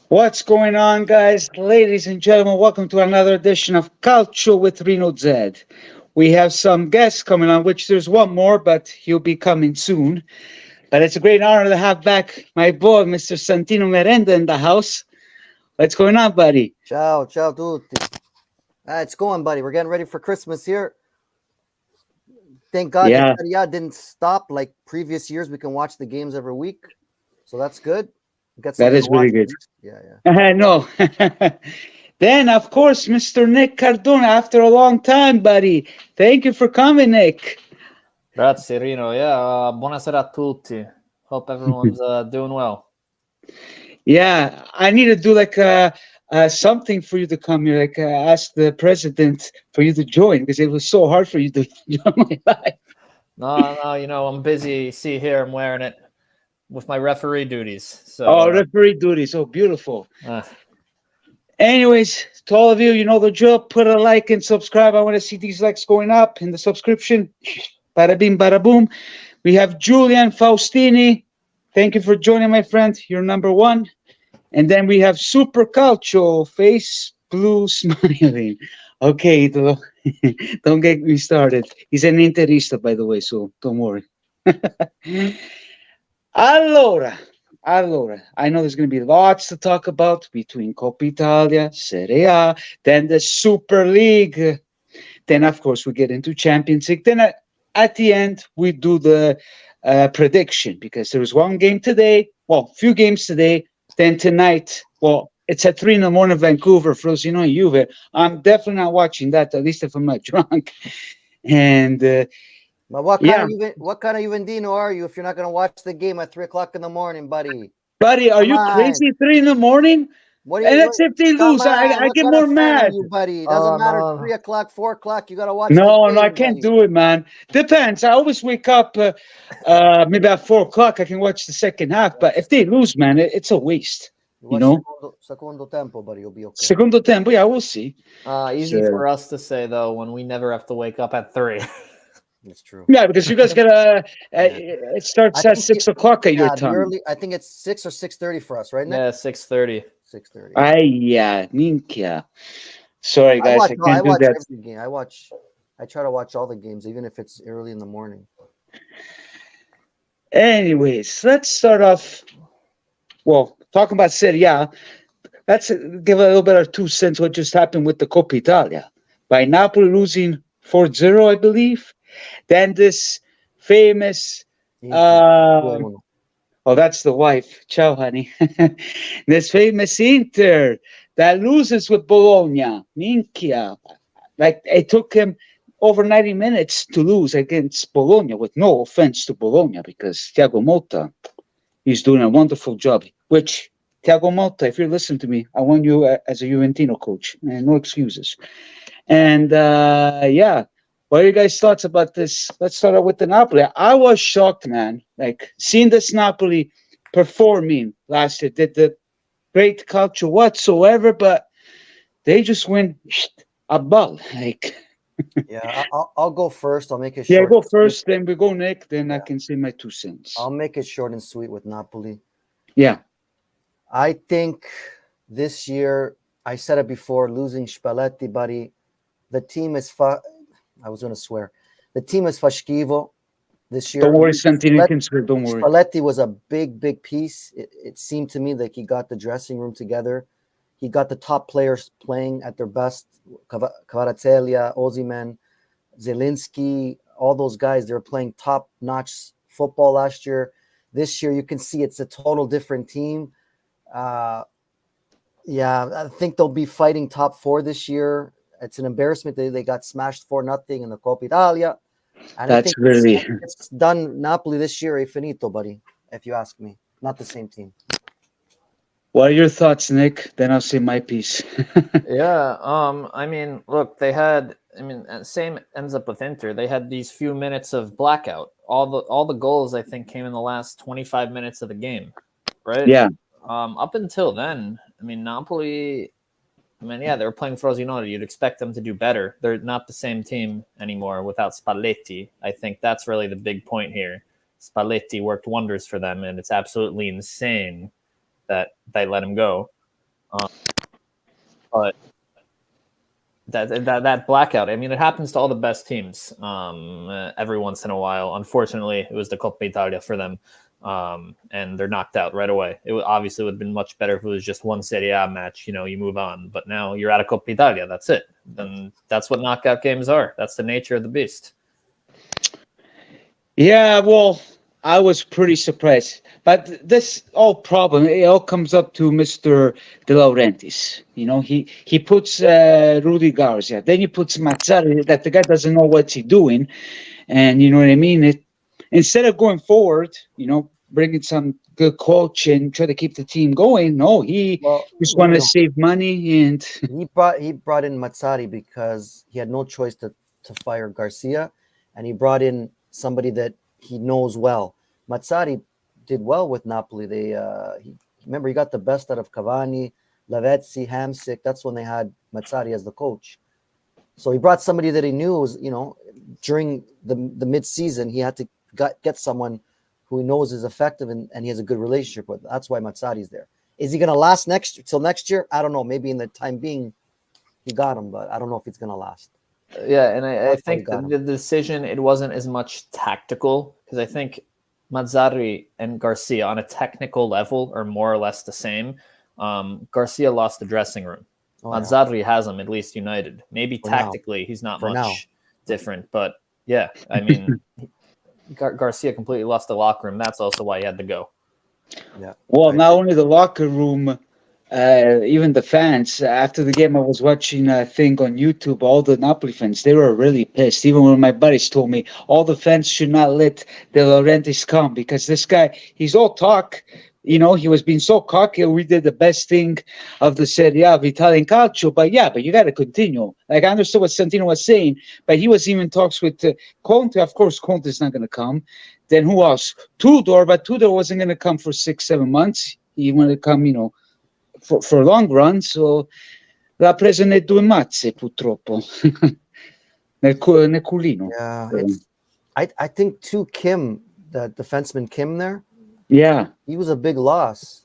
What's going on, guys? Ladies and gentlemen, welcome to another edition of Calcio with Reno Z. We have some guests coming on, which there's one more, but he'll be coming soon. But it's a great honor to have back my boy, Mr. Santino Merenda, in the house. What's going on, buddy? Ciao, ciao tutti. It's going, buddy. We're getting ready for Christmas here. Thank God the Yeah, Serie A didn't stop like previous years. We can watch the games every week, so that's good. We got that something to is watch really at good. least. Yeah, yeah. I know. Then, of course, Mr. Nick Cardona, after a long time, buddy. Thank you for coming, Nick. Grazie Rino, yeah, buonasera a tutti. Hope everyone's doing well. Yeah, I need to do like something for you to come here, like ask the president for you to join because it was so hard for you to join my life. No, I'm busy. See here, I'm wearing it with my referee duties. So, Oh, referee duty, so beautiful. uh, Anyways, to all of you, you know the drill. Put a like and subscribe. I want to see these likes going up in the subscription. Bada bing, bada boom. We have Julian Faustini. Thank you for joining, my friend. You're number one. And then we have Super Calcio, face blue smiling. Okay, don't get me started. He's an Interista, by the way, so don't worry. Allora, allora, I know there's going to be lots to talk about between Coppa Italia, Serie A, then the Super League. Then, of course, we get into Champions League. Then at the end, we do the prediction because there was one game today, well, few games today. Then tonight, well, it's at 3 in the morning, Vancouver, Frosinone, Juve. I'm definitely not watching that, at least if I'm not drunk. And But what yeah, kind of Juventino are you if you're not going to watch the game at 3 o'clock in the morning, buddy? buddy, are Come you on. crazy? 3 in the morning? What do And you? What, that's if they come lose. on. I What get kind more of fan are mad. you, buddy? It doesn't oh matter. no, 3 o'clock, 4 o'clock. You got to watch the No, I game, can't buddy. do it, man. Depends. I always wake up maybe at 4 o'clock. I can watch the second half. But if they lose, man, it's a waste. You You watch know, secondo tempo, buddy. You'll be okay. segundo tempo. Yeah, we'll see. easy So, for us to say though when we never have to wake up at 3. That's true. yeah, because you guys gotta. Yeah. It starts I at think 6 o'clock at your yeah, the time. early. I think it's 6 or 6:30 for us, right, Nick? Yeah, 6:30. 6:30. Yeah. Ay, yeah, minchia. Sorry, I guys, watch. I No, I can't do watch that. every game. I watch. I try to watch all the games, even if it's early in the morning. Anyways, let's start off. Well, talking about Serie A. Let's give a little bit of 2 cents what just happened with the Coppa Italia. By Napoli losing 4-0, I believe. Then this famous, Inter, uh, 2-1. oh, that's the wife. Ciao, honey. This famous Inter that loses with Bologna. Minchia. Like, it took him over 90 minutes to lose against Bologna, with no offense to Bologna, because Thiago Motta, he's doing a wonderful job, which Thiago Motta, if you're listening to me, I want you as a Juventino coach, and no excuses. And yeah, what are your guys' thoughts about this? Let's start out with the Napoli. I was shocked, man. Like seeing this Napoli performing last year, did the great culture whatsoever, but they just win a ball. Like, Yeah, I'll go first. I'll make it yeah, short. go and sweet. first, then we go Nick, then I Yeah, can say my 2 cents. I'll make it short and sweet with Napoli. Yeah, I think this year, I said it before, losing Spalletti, buddy. The team is I was going to swear. The team is fashkivo this don't year. worry, Santini can swear, don't worry. Spalletti was a big piece. It seemed to me like he got the dressing room together. He got the top players playing at their best. Kvaratskhelia, Ozyman, Zelinski, all those guys, they were playing top-notch football last year. This year, you can see it's a total different team. Uh, yeah, I think they'll be fighting top four this year. It's an embarrassment that they got smashed 4-0 in the Coppa Italia. And I That's think it's, really. it's done. Napoli this year, è finito, buddy, if you ask me. Not the same team. What are your thoughts, Nick? Then I'll say my piece. Yeah, I mean, look, same ends up with Inter. They had these few minutes of blackout. All the goals I think came in the last 25 minutes of the game, right? Yeah, Up until then, I mean, Napoli. I mean, yeah, they were playing Frosinone. You'd expect them to do better. They're not the same team anymore without Spalletti. I think that's really the big point here. Spalletti worked wonders for them, and it's absolutely insane that they let him go. But that blackout, I mean, it happens to all the best teams every once in a while. Unfortunately, it was the Coppa Italia for them, and they're knocked out right away. It obviously would have been much better if it was just one Serie A match. You move on. But now you're at a Coppa Italia. That's it. Then that's what knockout games are. That's the nature of the beast. Yeah, well, I was pretty surprised. But this all problem, it all comes up to Mr. De Laurentiis. He puts Rudy Garcia, then he puts Mazzari, that the guy doesn't know what he's doing. And you know what I mean? Instead of going forward, bringing some good coach and try to keep the team going, no, he just want to save money. And he brought in Mazzari because he had no choice to fire Garcia, and he brought in somebody that he knows well. Mazzari did well with Napoli. Remember, he got the best out of Cavani, Lavezzi, Hamsik. That's when they had Mazzari as the coach. So he brought somebody that he knew was, during the mid-season, he had to get someone who he knows is effective and he has a good relationship with. That's why Mazzari's there. Is he going to last till next year? I don't know. Maybe in the time being, he got him, but I don't know if it's going to last. Yeah, and I think the decision, it wasn't as much tactical, because I think Mazzari and Garcia on a technical level are more or less the same. Garcia lost the dressing room. Mazzari has him at least united. Maybe tactically he's not much different, but yeah, I mean, Garcia completely lost the locker room. That's also why he had to go. Yeah. Well, not only the locker room, even the fans. After the game, I was watching a thing on YouTube. All the Napoli fans, they were really pissed. Even when my buddies told me all the fans should not let De Laurentiis come because this guy, he's all talk. He was being so cocky. We did the best thing of the Serie A of Italian calcio. But you got to continue. Like, I understood what Santino was saying, but he was even talks with Conte. Of course, Conte's not going to come. Then who else? Tudor, but Tudor wasn't going to come for 6-7 months. He wanted to come, for a long run. So l'ha preso nei due mazze, purtroppo. nel culino. Yeah, I think too, Kim, the defenseman Kim there. Yeah, he was a big loss.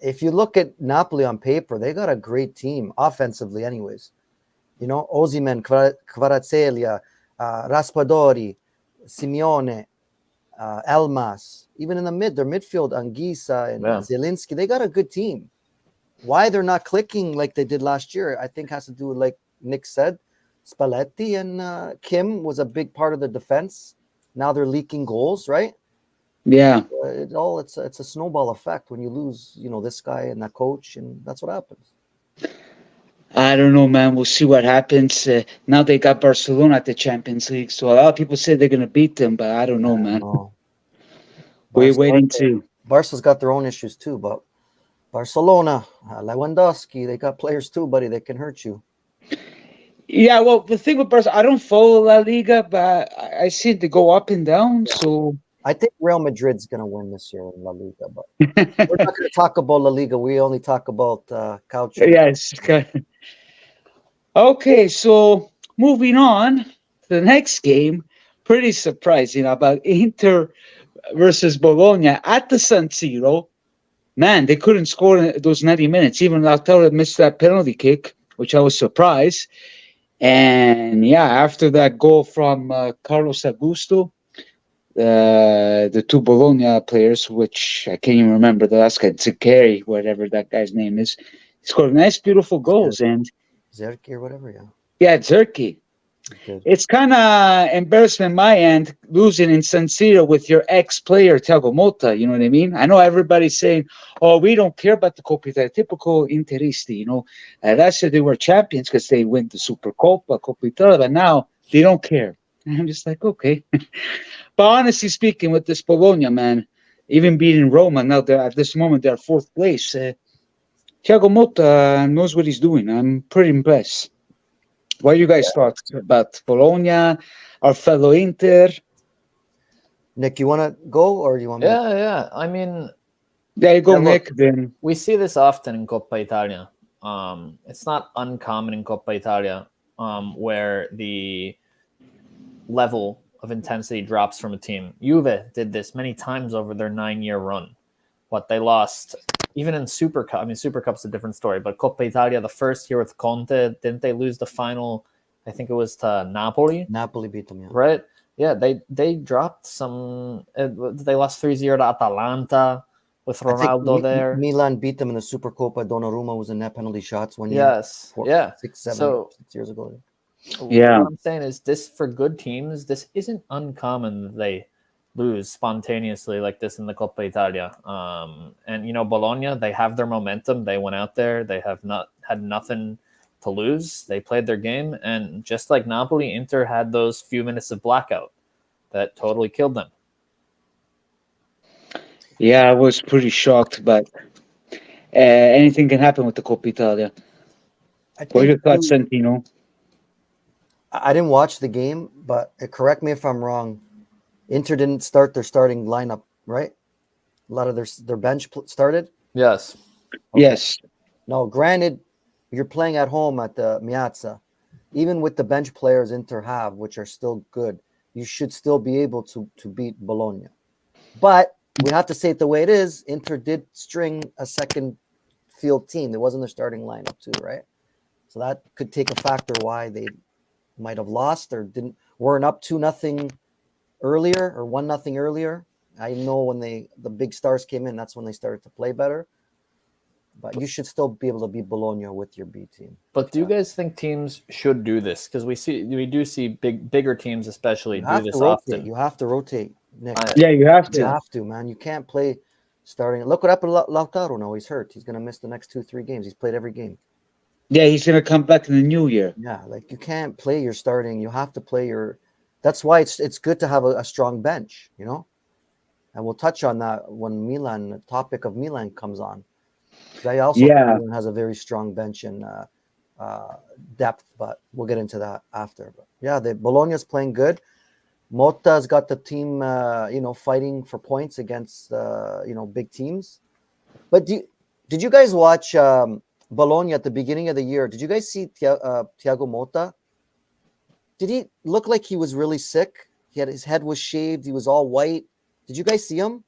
If you look at Napoli on paper, they got a great team offensively, anyways. Osimhen, Kvaratskhelia, Raspadori, Simeone, Elmas. Even in their midfield, Anguissa and Zielinski, they got a good team. Why they're not clicking like they did last year, I think has to do with, like Nick said, Spalletti and Kim was a big part of the defense. Now they're leaking goals, right? Yeah. It's a snowball effect when you lose, this guy and that coach, and that's what happens. I don't know, man. We'll see what happens. Now they got Barcelona at the Champions League, so a lot of people say they're going to beat them, but I don't know, man. We're waiting to. Barca's got their own issues too, but Barcelona, Lewandowski, they got players too, buddy. They can hurt you. Yeah, well, the thing with Barca, I don't follow La Liga, but I see it go up and down. Yeah. So I think Real Madrid's going to win this year in La Liga, but we're not going to talk about La Liga. We only talk about Calcio. Yes. Okay, so moving on to the next game. Pretty surprising about Inter versus Bologna at the San Siro. Man, they couldn't score in those 90 minutes. Even Lautaro missed that penalty kick, which I was surprised. And after that goal from Carlos Augusto, the two Bologna players, which I can't even remember the last guy, Zicari, whatever that guy's name is, he scored nice, beautiful goals. And Zerki or whatever, Yeah, Zerki. Okay. It's kind of embarrassment my end, losing in San Siro with your ex-player, Thiago Motta, you know what I mean? I know everybody's saying, oh, we don't care about the Coppa Italia, typical Interisti, last year they were champions because they win the Super Coppa Italia, but now they don't care. And I'm just like, okay. But honestly speaking, with this Bologna, man, even beating Roma, now at this moment they're fourth place. Thiago Motta knows what he's doing. I'm pretty impressed. What you guys thought about Bologna, our fellow Inter? Nick, you want to go or you want me? Yeah. I mean, there you go, Nick. Then we see this often in Coppa Italia. It's not uncommon in Coppa Italia where the level of intensity drops from a team. Juve did this many times over their 9-year run. They lost even in Super Cup, I mean, Super Cup's a different story, but Coppa Italia, the first year with Conte, didn't they lose the final? I think it was to Napoli. Napoli beat them, yeah. Right? Yeah, they dropped some. They lost 3-0 to Atalanta with I think Ronaldo there. Milan beat them in the Supercoppa. Donnarumma was in net penalty shots one year. Yes, yeah. 6 years ago. Yeah. What I'm saying is, this for good teams, this isn't uncommon that they lose spontaneously like this in the Coppa Italia. And you know, Bologna, they have their momentum. They went out there. They have not had nothing to lose. They played their game, and just like Napoli, Inter had those few minutes of blackout that totally killed them. Yeah, I was pretty shocked, but anything can happen with the Coppa Italia. What are your thoughts, Santino? I didn't watch the game, but correct me if I'm wrong. Inter didn't start their starting lineup, right? A lot of their bench started. Yes. Okay. Yes. No, granted, you're playing at home at the Miazza. Even with the bench players Inter have, which are still good, you should still be able to beat Bologna. But we have to say it the way it is. Inter did string a second field team. It wasn't their starting lineup too, right? So that could take a factor why they might have lost or weren't up 2-0 earlier or 1-0 earlier. I know when the big stars came in, that's when they started to play better. But you should still be able to beat Bologna with your B team. But do you guys think teams should do this? Because we do see bigger teams especially do this often. You have to rotate, Nick. Yeah, you have to. You have to, man. You can't play starting. Look what happened to Lautaro now. He's hurt. He's going to miss the next 2-3 games. He's played every game. Yeah, he's going to come back in the new year. Yeah, like you can't play your starting. You have to play your. That's why it's good to have a strong bench, you know. And we'll touch on that when the topic of Milan comes on. I also think Milan has a very strong bench and depth, but we'll get into that after. But yeah, Bologna's playing good. Motta's got the team, fighting for points against, big teams. But did you guys watch Bologna at the beginning of the year? Did you guys see Thiago Motta? Did he look like he was really sick? His head was shaved. He was all white. Did you guys see him?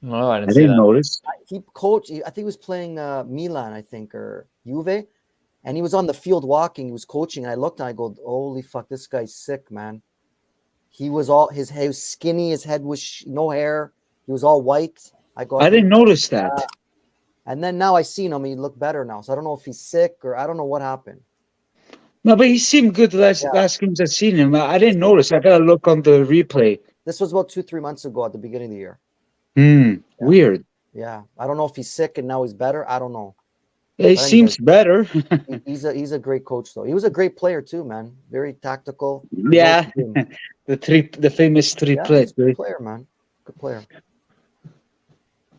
No, I didn't notice. He coached. I think he was playing Milan, or Juve, and he was on the field walking. He was coaching, and I looked and I go, "Holy fuck, this guy's sick, man." He was his head was skinny. His head was no hair. He was all white. I didn't notice that. And then now I seen him. He looked better now. So I don't know if he's sick or I don't know what happened. No, but he seemed good last games I've seen him. I didn't notice. I gotta look on the replay. This was about 2-3 months ago at the beginning of the year. Weird. Yeah, I don't know if he's sick and now he's better. I don't know. He seems better. He's a great coach though. He was a great player too, man. Very tactical. Yeah, the famous triplet. Good player, man. Good player.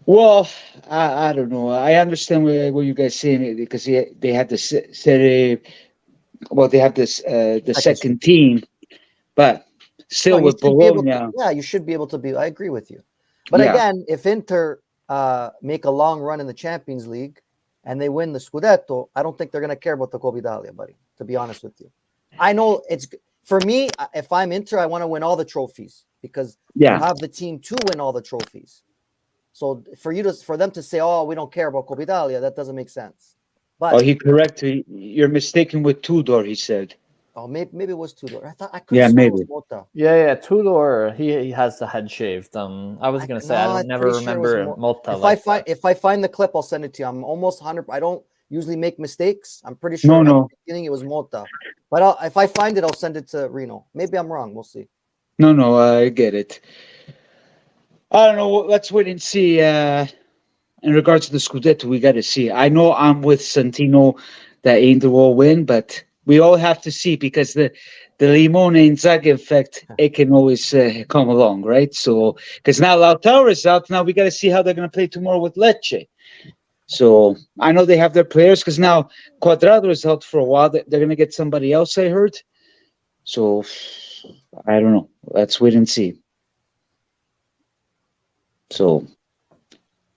Well, I don't know. I understand what you guys saying because they had the Serie. Well, they have this the second team, but still with Bologna. You should be able to be. I agree with you. But again, if Inter make a long run in the Champions League and they win the Scudetto, I don't think they're going to care about the Coppa Italia, buddy, to be honest with you. I know for me, if I'm Inter, I want to win all the trophies because you have the team to win all the trophies. So for them to say, "Oh, we don't care about Coppa Italia," that doesn't make sense. But he corrected. You're mistaken with Tudor, he said. Oh, maybe it was Tudor. I could have maybe. it was Motta. Yeah, Tudor. He has the head shaved. I was gonna say I never remember Motta. If I find the clip, I'll send it to you. I'm almost 100. I don't usually make mistakes. I'm pretty sure. No. At the beginning it was Motta, but if I find it, I'll send it to Reno. Maybe I'm wrong. We'll see. No, I get it. I don't know. Let's wait and see. In regards to the Scudetto, we got to see. I know I'm with Santino that Inter will win, but we all have to see because the Limone Inzaghi effect, it can always come along, right? So, because now Lautaro is out, now we got to see how they're going to play tomorrow with Lecce. So, I know they have their players because now Cuadrado is out for a while. They're going to get somebody else, I heard. So, I don't know. Let's wait and see. So,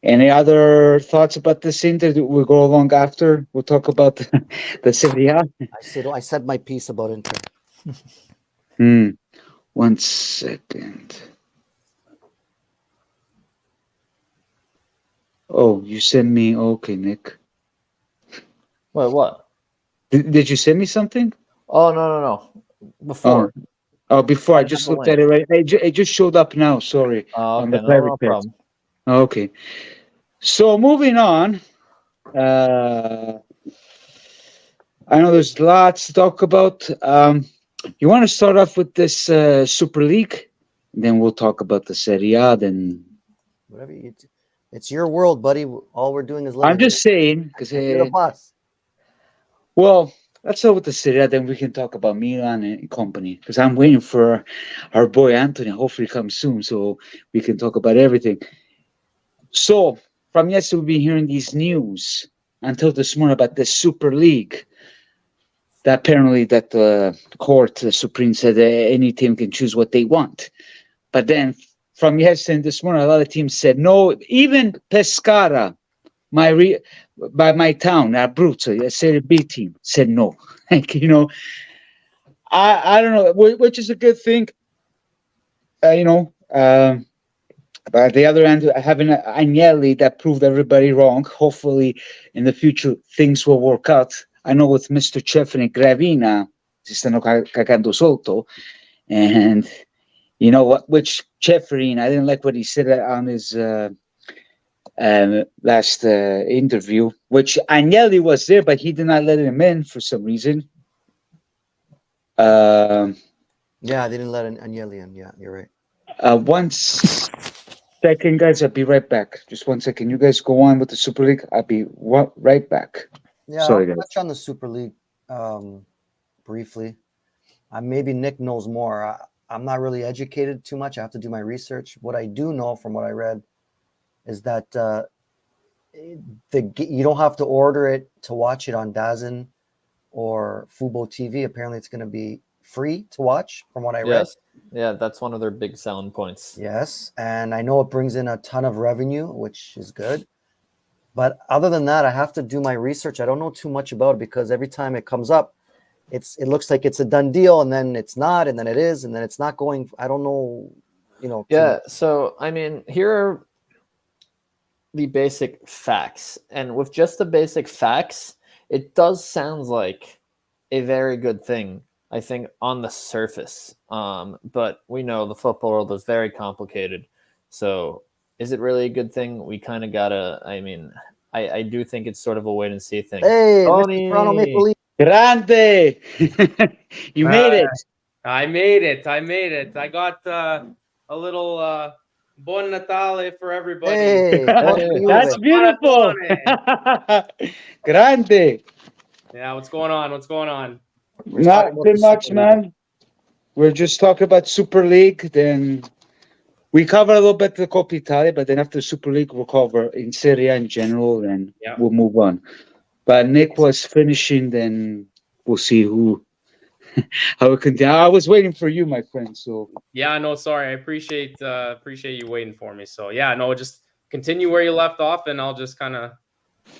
any other thoughts about this Inter? We'll go along after. We'll talk about the Serie A. I said my piece about Inter. 1 second. Oh, you sent me. Okay, Nick. Wait, what? Did you send me something? Oh, no. Oh, Before. oh, before I I have just the looked at link. it right. It just showed up now. Sorry, Oh, on okay. the play No request. problem. Okay. So moving on. Uh, I know there's lots to talk about. You want to start off with this Super League, then we'll talk about the Serie A. Then Whatever you. It's your world, buddy. All we're doing is I'm living in just it. saying because You're the boss. well, let's start with the Serie A. Then we can talk about Milan and company because I'm waiting for our boy Anthony. Hopefully, come soon so we can talk about everything. So from yesterday, we've been hearing these news until this morning about the Super League. That apparently that the court, the Supreme said any team can choose what they want. But then from yesterday and this morning, a lot of teams said no. Even Pescara, by my town, Abruzzo, a Serie B team, said no. Like, I don't know, which is a good thing. You know, but the other end, having Agnelli that proved everybody wrong. Hopefully, in the future, things will work out. I know with Mr. Cefani Gravina, si stanno cagando sotto, and you know what? Which Cefani, I didn't like what he said on his last interview. Which Agnelli was there, but he did not let him in for some reason. Yeah, they didn't let Agnelli in. Yeah, you're right. Once second, guys. I'll be right back. Just 1 second. You guys go on with the Super League. I'll be right back. Yeah, Sorry, I'll guys. touch on the Super League briefly. Maybe Nick knows more. I'm not really educated too much. I have to do my research. What I do know from what I read is that you don't have to order it to watch it on DAZN or Fubo TV. Apparently, it's going to be free to watch, from what I read. Yes. Yeah, that's one of their big selling points. Yes, and I know it brings in a ton of revenue, which is good. But other than that, I have to do my research. I don't know too much about it because every time it comes up, it looks like it's a done deal, and then it's not, and then it is, and then it's not going. I don't know, too Yeah. much. So, I mean, here are the basic facts. And with just the basic facts, it does sound like a very good thing, I think, on the surface. But we know the football world is very complicated. So is it really a good thing? We kind of gotta, I mean, I do think it's sort of a wait and see thing. Hey, Mr. Toronto Tony! Maple Leaf. Grande! You made it. I made it. I got a little Buon Natale for everybody. Hey, forza That's Juve. beautiful. Grande. Yeah, what's going on? What's going on? We're talking Not about too the much, Super League. man. We're just talking about Super League. Then we cover a little bit the Coppa Italia, but then after Super League, we'll cover in Serie A in general, and Yeah. we'll move on. But Nick was finishing, then we'll see how it continues. I was waiting for you, my friend. So Yeah, no, sorry. I appreciate you waiting for me. So yeah, no, just continue where you left off, and I'll just kind of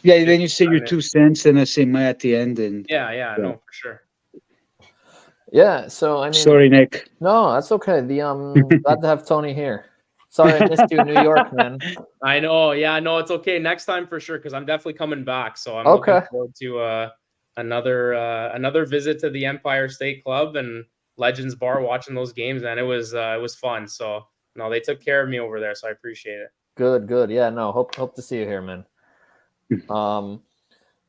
yeah, then you say your 2 cents, and I say my at the end, and yeah, no, for sure. Yeah, so I mean, sorry, Nick. no, that's okay. Glad to have Tony here. Sorry I missed you in New York, man. I know. Yeah, no, it's okay. Next time for sure, because I'm definitely coming back. So I'm Okay. looking forward to another visit to the Empire State Club and Legends Bar, watching those games, and it was fun. So no, they took care of me over there, so I appreciate it. Good. Yeah, no, hope to see you here, man.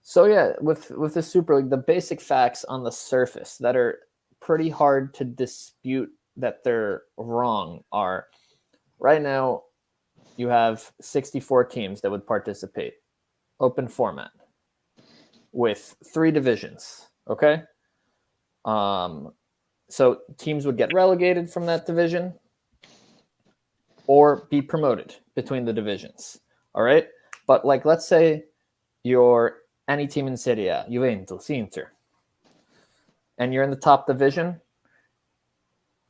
So yeah, with the Super League, the basic facts on the surface that are pretty hard to dispute that they're wrong are right now you have 64 teams that would participate, open format, with 3 divisions. Okay. So teams would get relegated from that division or be promoted between the divisions. All right. But like, let's say you're any team in Serie A, Juventus, Inter, and you're in the top division,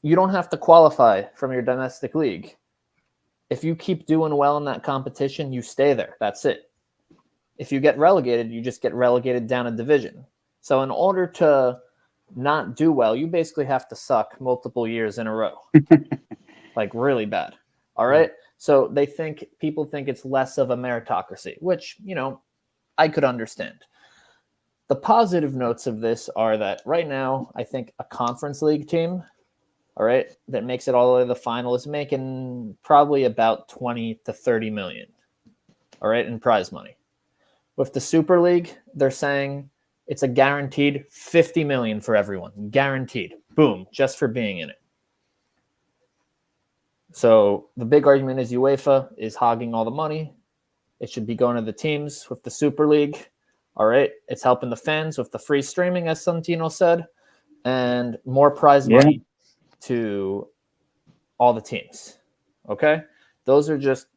you don't have to qualify from your domestic league. If you keep doing well in that competition, you stay there. That's it. If you get relegated, you just get relegated down a division. So in order to not do well, you basically have to suck multiple years in a row. Like really bad. All right. So people think it's less of a meritocracy, which, I could understand. The positive notes of this are that right now, I think a conference league team, all right, that makes it all the way to the final is making probably about 20 to 30 million, all right, in prize money. With the Super League, they're saying it's a guaranteed 50 million for everyone. Guaranteed. Boom, just for being in it. So the big argument is UEFA is hogging all the money. It should be going to the teams. With the Super League, all right, it's helping the fans with the free streaming, as Santino said, and more prize money to all the teams. Okay? Those are just,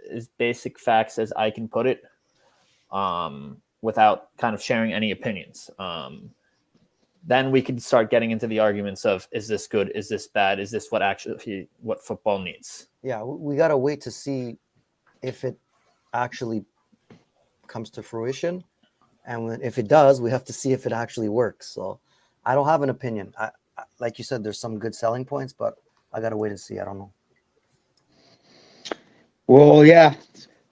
as basic facts as I can put it, without kind of sharing any opinions. Then we can start getting into the arguments of, is this good? Is this bad? Is this what football needs? Yeah, we got to wait to see if it actually comes to fruition. And if it does, we have to see if it actually works. So I don't have an opinion. I like you said, there's some good selling points, but I got to wait and see. I don't know. Well, yeah,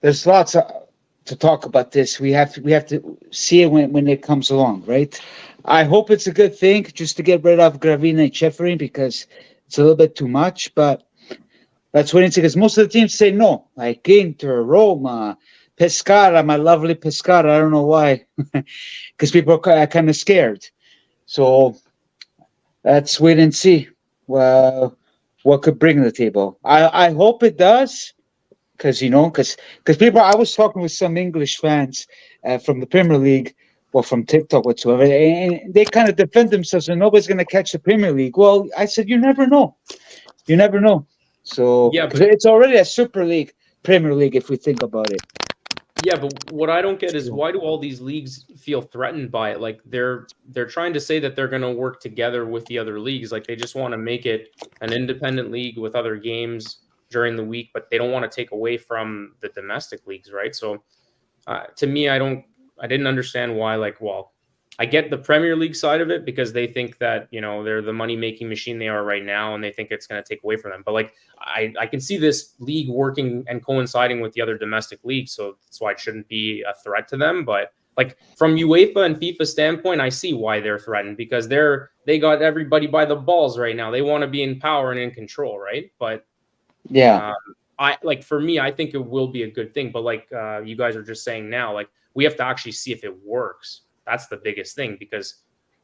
there's lots to talk about this. We have to see it when it comes along, right? I hope it's a good thing just to get rid of Gravina and Ceferin because it's a little bit too much, but that's what it's because most of the teams say no, like Inter, Roma, Pescara, my lovely Pescara. I don't know why, because people are kind of scared. So let's wait and see what could bring to the table. I hope it does. Because people, I was talking with some English fans from the Premier League or from TikTok whatsoever, and they kind of defend themselves and nobody's going to catch the Premier League. Well, I said, you never know. So Yeah, but it's already a Super League, Premier League, if we think about it. Yeah, but what I don't get is why do all these leagues feel threatened by it? Like they're trying to say that they're going to work together with the other leagues. Like they just want to make it an independent league with other games during the week, but they don't want to take away from the domestic leagues, right? So to me, I didn't understand why. Like, well, I get the Premier League side of it because they think that they're the money making machine they are right now, and they think it's going to take away from them. But like, I can see this league working and coinciding with the other domestic leagues, so that's why it shouldn't be a threat to them. But like from UEFA and FIFA standpoint, I see why they're threatened because they got everybody by the balls right now. They want to be in power and in control, right? But yeah, for me, I think it will be a good thing. But like you guys are just saying now, like we have to actually see if it works. That's the biggest thing because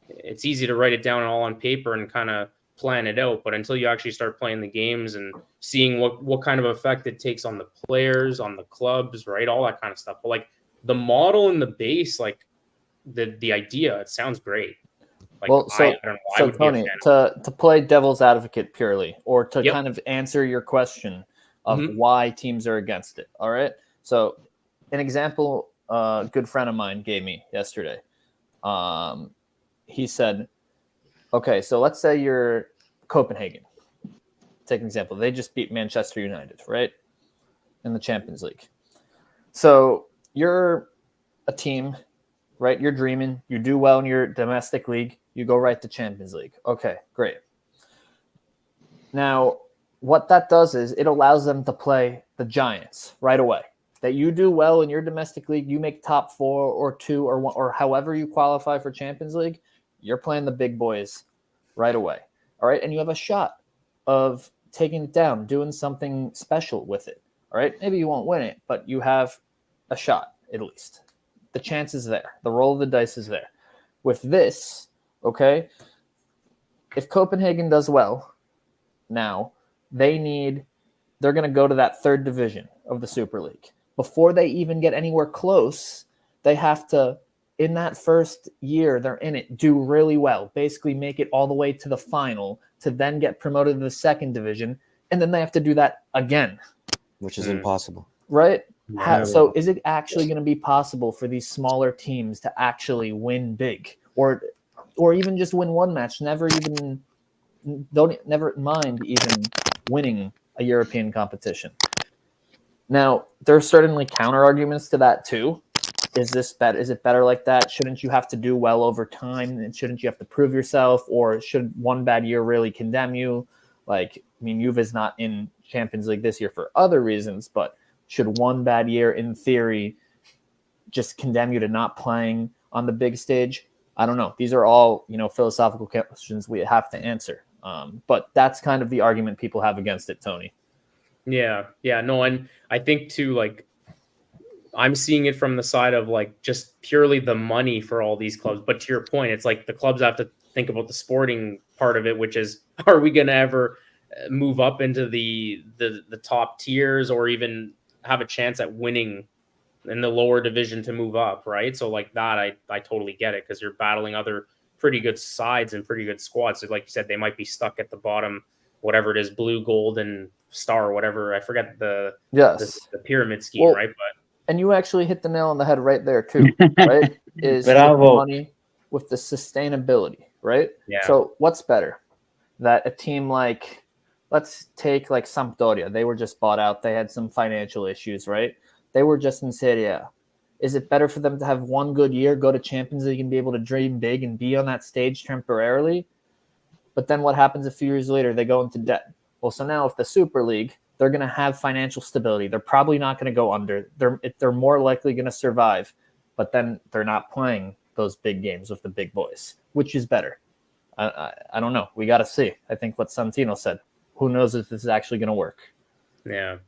it's easy to write it down all on paper and kind of plan it out. But until you actually start playing the games and seeing what kind of effect it takes on the players, on the clubs, right? All that kind of stuff. But like the model and the base, like the idea, it sounds great. Like, well, so, I don't know. I would Tony, be a fan to play devil's advocate purely, or to Yep. kind of answer your question of why teams are against it. All right. So an example a good friend of mine gave me yesterday. He said, okay, so let's say you're Copenhagen. Take an example. They just beat Manchester United, right? In the Champions League. So you're a team, right? You're dreaming. You do well in your domestic league. You go right to Champions League. Okay, great. Now, what that does is it allows them to play the Giants right away. That you do well in your domestic league, you make top 4 or 2 or 1, or however you qualify for Champions League, you're playing the big boys right away. All right, and you have a shot of taking it down, doing something special with it. All right, maybe you won't win it, but you have a shot at least. The chance is there. The roll of the dice is there. With this, okay, if Copenhagen does well, now they're going to go to that third division of the Super League. Before they even get anywhere close, they have to, in that first year they're in it, do really well, basically make it all the way to the final to then get promoted to the second division, and then they have to do that again. Which is impossible. Right? Yeah. So is it actually going to be possible for these smaller teams to actually win big or even just win one match, never mind even winning a European competition? Now, there are certainly counter arguments to that too. Is it better like that? Shouldn't you have to do well over time? And shouldn't you have to prove yourself? Or should one bad year really condemn you? Like, I mean, Juve is not in Champions League this year for other reasons, but should one bad year, in theory, just condemn you to not playing on the big stage? I don't know. These are all, philosophical questions we have to answer. But that's kind of the argument people have against it, Tony. Yeah. No, and I think too, like, I'm seeing it from the side of like just purely the money for all these clubs. But to your point, it's like the clubs have to think about the sporting part of it, which is, are we going to ever move up into the top tiers or even have a chance at winning in the lower division to move up, right? So like that, I totally get it, because you're battling other pretty good sides and pretty good squads. So like you said, they might be stuck at the bottom, whatever it is, blue, gold, and star, or whatever. I forget the pyramid scheme, right? But and you actually hit the nail on the head right there too, right? Is with the money, with the sustainability, right? Yeah. So what's better? That a team like, let's take like Sampdoria, they were just bought out. They had some financial issues, right? They were just in Serie A. Is it better for them to have one good year, go to Champions League and be able to dream big and be on that stage temporarily? But then what happens a few years later? They go into debt. Well, so now if the Super League, they're going to have financial stability. They're probably not going to go under. They're more likely going to survive, but then they're not playing those big games with the big boys. Which is better? I don't know. We got to see. I think what Santino said. Who knows if this is actually going to work? Yeah.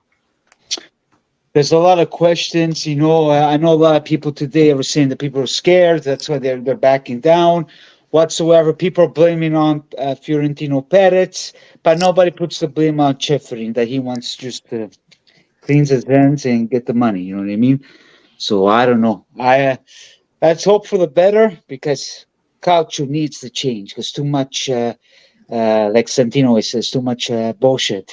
There's a lot of questions. I know a lot of people today are saying that people are scared. That's why they're backing down. Whatsoever. People are blaming on Fiorentino Perez, but nobody puts the blame on Ceferin, that he wants just to clean his hands and get the money. You know what I mean? So I don't know. Let's hope for the better, because Calcio needs to change, because too much, like Santino says, too much bullshit,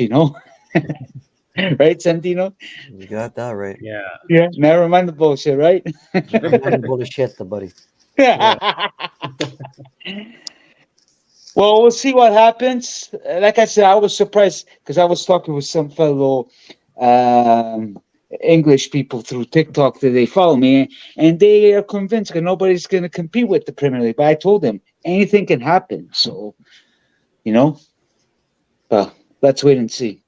Right, Santino? You got that right. Yeah. Never mind the bullshit, right? Bullshit, buddy. Yeah. Well, we'll see what happens. Like I said, I was surprised, because I was talking with some fellow English people through TikTok that they follow me, and they are convinced that nobody's going to compete with the Premier League. But I told them anything can happen. So, let's wait and see.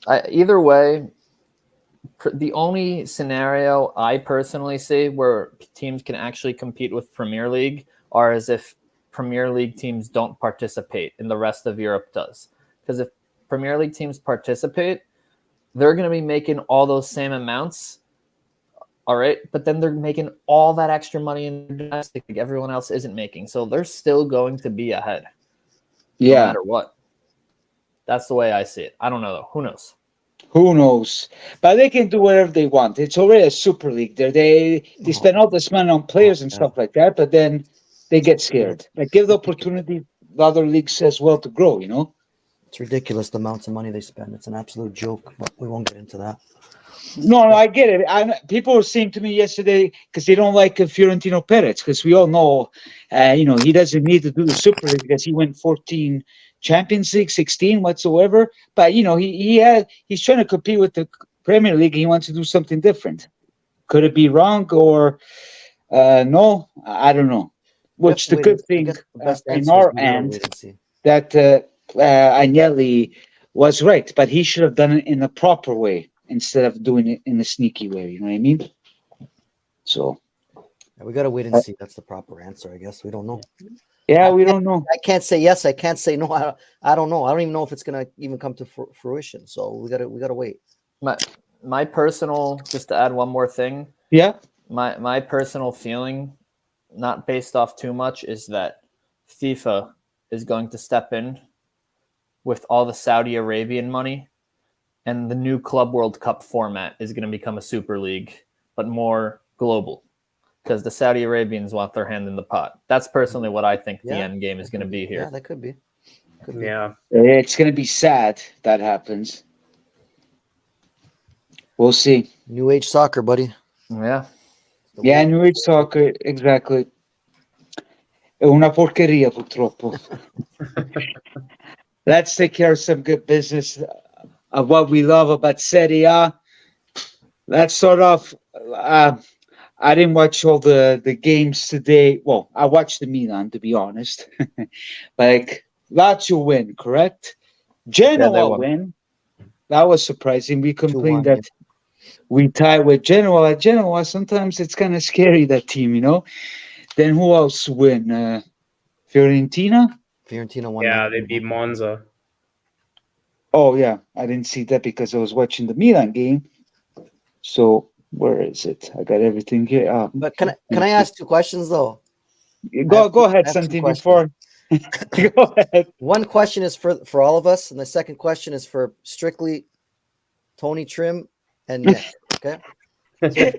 Either way, the only scenario I personally see where teams can actually compete with Premier League are as if Premier League teams don't participate and the rest of Europe does. Because if Premier League teams participate, they're going to be making all those same amounts, all right? But then they're making all that extra money in domestic league everyone else isn't making. So they're still going to be ahead, no matter what. That's the way I see it. I don't know, though. Who knows? Who knows? But they can do whatever they want. It's already a Super League there. They spend all this money on players and stuff like that, but then they get scared. Like, give the opportunity the other leagues as well to grow, It's ridiculous, the amounts of money they spend. It's an absolute joke, but we won't get into that. No, I get it. People were saying to me yesterday, because they don't like Fiorentino Perez, because we all know, he doesn't need to do the Super League because he went 14 Champions League, 16 whatsoever. But, he's trying to compete with the Premier League. He wants to do something different. Could it be wrong or no? I don't know. Which the good thing in our end, that Agnelli was right, but he should have done it in a proper way instead of doing it in a sneaky way. You know what I mean? So we got to wait and see. That's the proper answer, I guess. We don't know. Yeah, we don't know. I can't say yes. I can't say no. I don't know. I don't even know if it's gonna even come to fruition. So we gotta wait. My personal, just to add one more thing. Yeah. My personal feeling, not based off too much, is that FIFA is going to step in with all the Saudi Arabian money, and the new Club World Cup format is going to become a Super League, but more global, because the Saudi Arabians want their hand in the pot. That's personally what I think the end game is going to be here. Yeah, that could be. Yeah. It's going to be sad that happens. We'll see. New age soccer, buddy. Yeah. Yeah, New age soccer, exactly. È una porcheria, purtroppo. Let's take care of some good business of what we love about Serie A. Let's start off. I didn't watch all the games today. Well, I watched the Milan, to be honest. Lazio win, correct? Genoa win. That was surprising. We complained 2-1, that we tie with Genoa. At Genoa, sometimes it's kind of scary, that team, you know. Then who else win? Fiorentina? Fiorentina won. Yeah, that they game. beat Monza. Oh, yeah. I didn't see that because I was watching the Milan game. So where is it? I got everything here. But can I ask 2 questions though? Go ahead, I have 2 something questions. before. Go ahead. One question is for all of us, and the second question is for strictly Tony Trim and Nick. Okay. Okay.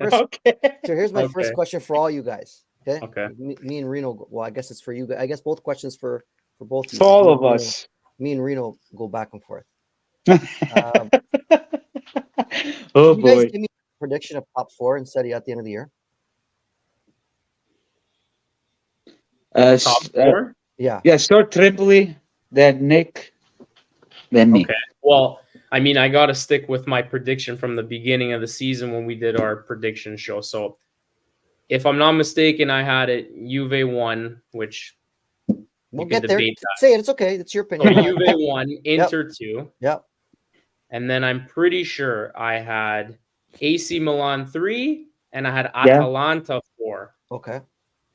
So here's my first Okay. question for all you guys. Okay. Okay. Me and Reno. Well, I guess it's for you guys. I guess both questions for both of you. For all of us. Me and Reno go back and forth. Oh, Can you guys boy. give me a prediction of top 4 in Serie A at the end of the year? Top 4? Yeah. Yeah, start Tripoli, then Nick, then me. Okay. Well, I mean, I got to stick with my prediction from the beginning of the season when we did our prediction show. So, if I'm not mistaken, I had it Juve 1, which We'll can get there. debate that. Say it. It's okay. It's your So opinion. Juve 1, Inter 2. Yep. And then I'm pretty sure I had AC Milan 3 and I had Yeah. Atalanta 4. Okay.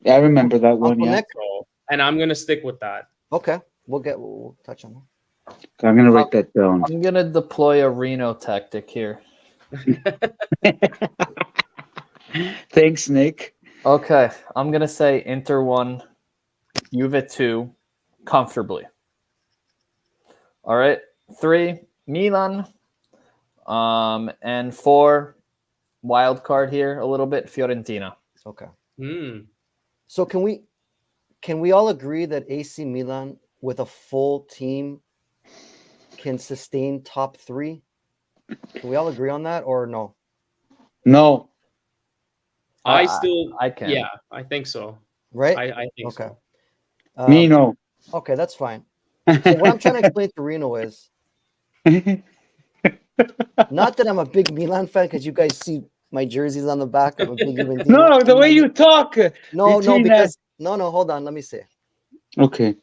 Yeah, I remember that one, Uncle yeah. Nick? So, and I'm going to stick with that. Okay. We'll touch on that. I'm going to write that down. I'm gonna deploy a Reno tactic here. Thanks, Nick. Okay, I'm gonna say Inter 1, Juve 2, comfortably. All right, 3 Milan, and 4 wild card here a little bit Fiorentina. Okay. So can we all agree that AC Milan with a full team can sustain top 3? Can we all agree on that or no? No. I can. Yeah, I think so. Right? I think Okay. so. Me, no. Okay, that's fine. So what I'm trying to explain to Reno is not that I'm a big Milan fan because you guys see my jerseys on the back. I'm a big Juventino. No, the way you talk. No, between, because no, hold on. Let me see. Okay.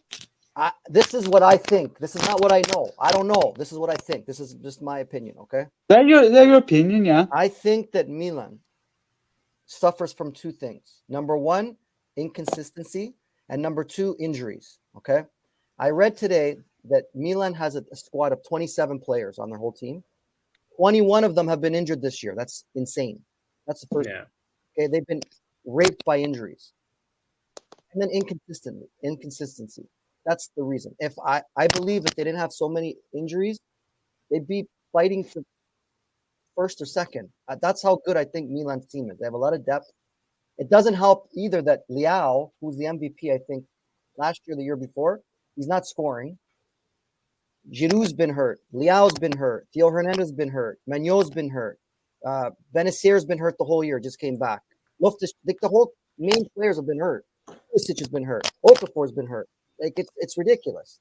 This is what I think. This is not what I know. I don't know. This is what I think. This is just my opinion. Okay. That's your opinion, yeah. I think that Milan suffers from 2 things. Number 1, inconsistency, and number 2, injuries. Okay. I read today that Milan has a squad of 27 players on their whole team. 21 of them have been injured this year. That's insane. That's the first. Yeah. Okay, they've been raped by injuries. And then inconsistency. That's the reason. If I believe if they didn't have so many injuries, they'd be fighting for first or second. That's how good I think Milan's team is. They have a lot of depth. It doesn't help either that Leao, who's the MVP, I think, last year, the year before, he's not scoring. Giroud's been hurt. Leao's been hurt. Theo Hernandez's been hurt. Magnol's been hurt. Benacer's been hurt the whole year, just came back. The whole main players have been hurt. Pulisic has been hurt. Okafor's been hurt. Like it's ridiculous.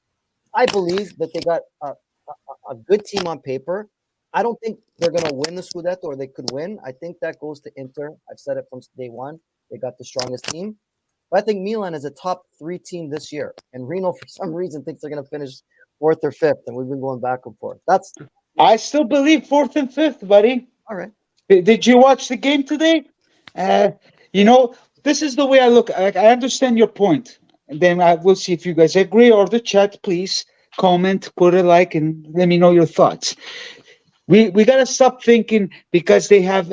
I believe that they got a good team on paper. I don't think they're going to win the Scudetto or they could win. I think that goes to Inter. I've said it from day one. They got the strongest team. But I think Milan is a top 3 team this year. And Reno, for some reason, thinks they're going to finish 4th or 5th. And we've been going back and forth. I still believe 4th and 5th, buddy. All right. Did you watch the game today? This is the way I look. I understand your point. And then I will see if you guys agree, or the chat, please comment, put a like, and let me know your thoughts. We got to stop thinking because they have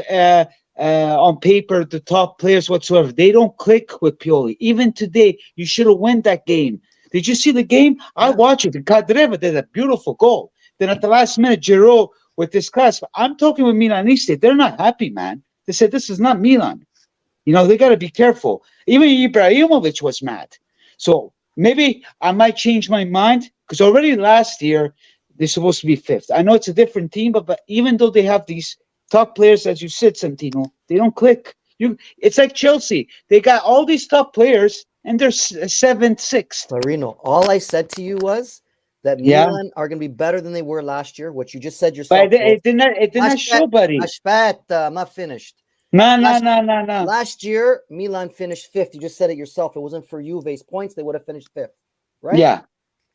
on paper the top players whatsoever. They don't click with Pioli. Even today, you should have won that game. Did you see the game? I watched it. Cadreva did a beautiful goal. Then at the last minute, Giroud with this class. I'm talking with Milanisti. They're not happy, man. They said this is not Milan. They got to be careful. Even Ibrahimovic was mad. So maybe I might change my mind because already last year, they're supposed to be 5th. I know it's a different team, but even though they have these top players, as you said, Santino, they don't click. It's like Chelsea. They got all these top players, and they're 7th, 6th. Farino, all I said to you was that Milan are going to be better than they were last year, which you just said yourself. But it did not show, buddy. I'm not finished. No. Last year, Milan finished 5th. You just said it yourself. It wasn't for Juve's points. They would have finished 5th, right? Yeah.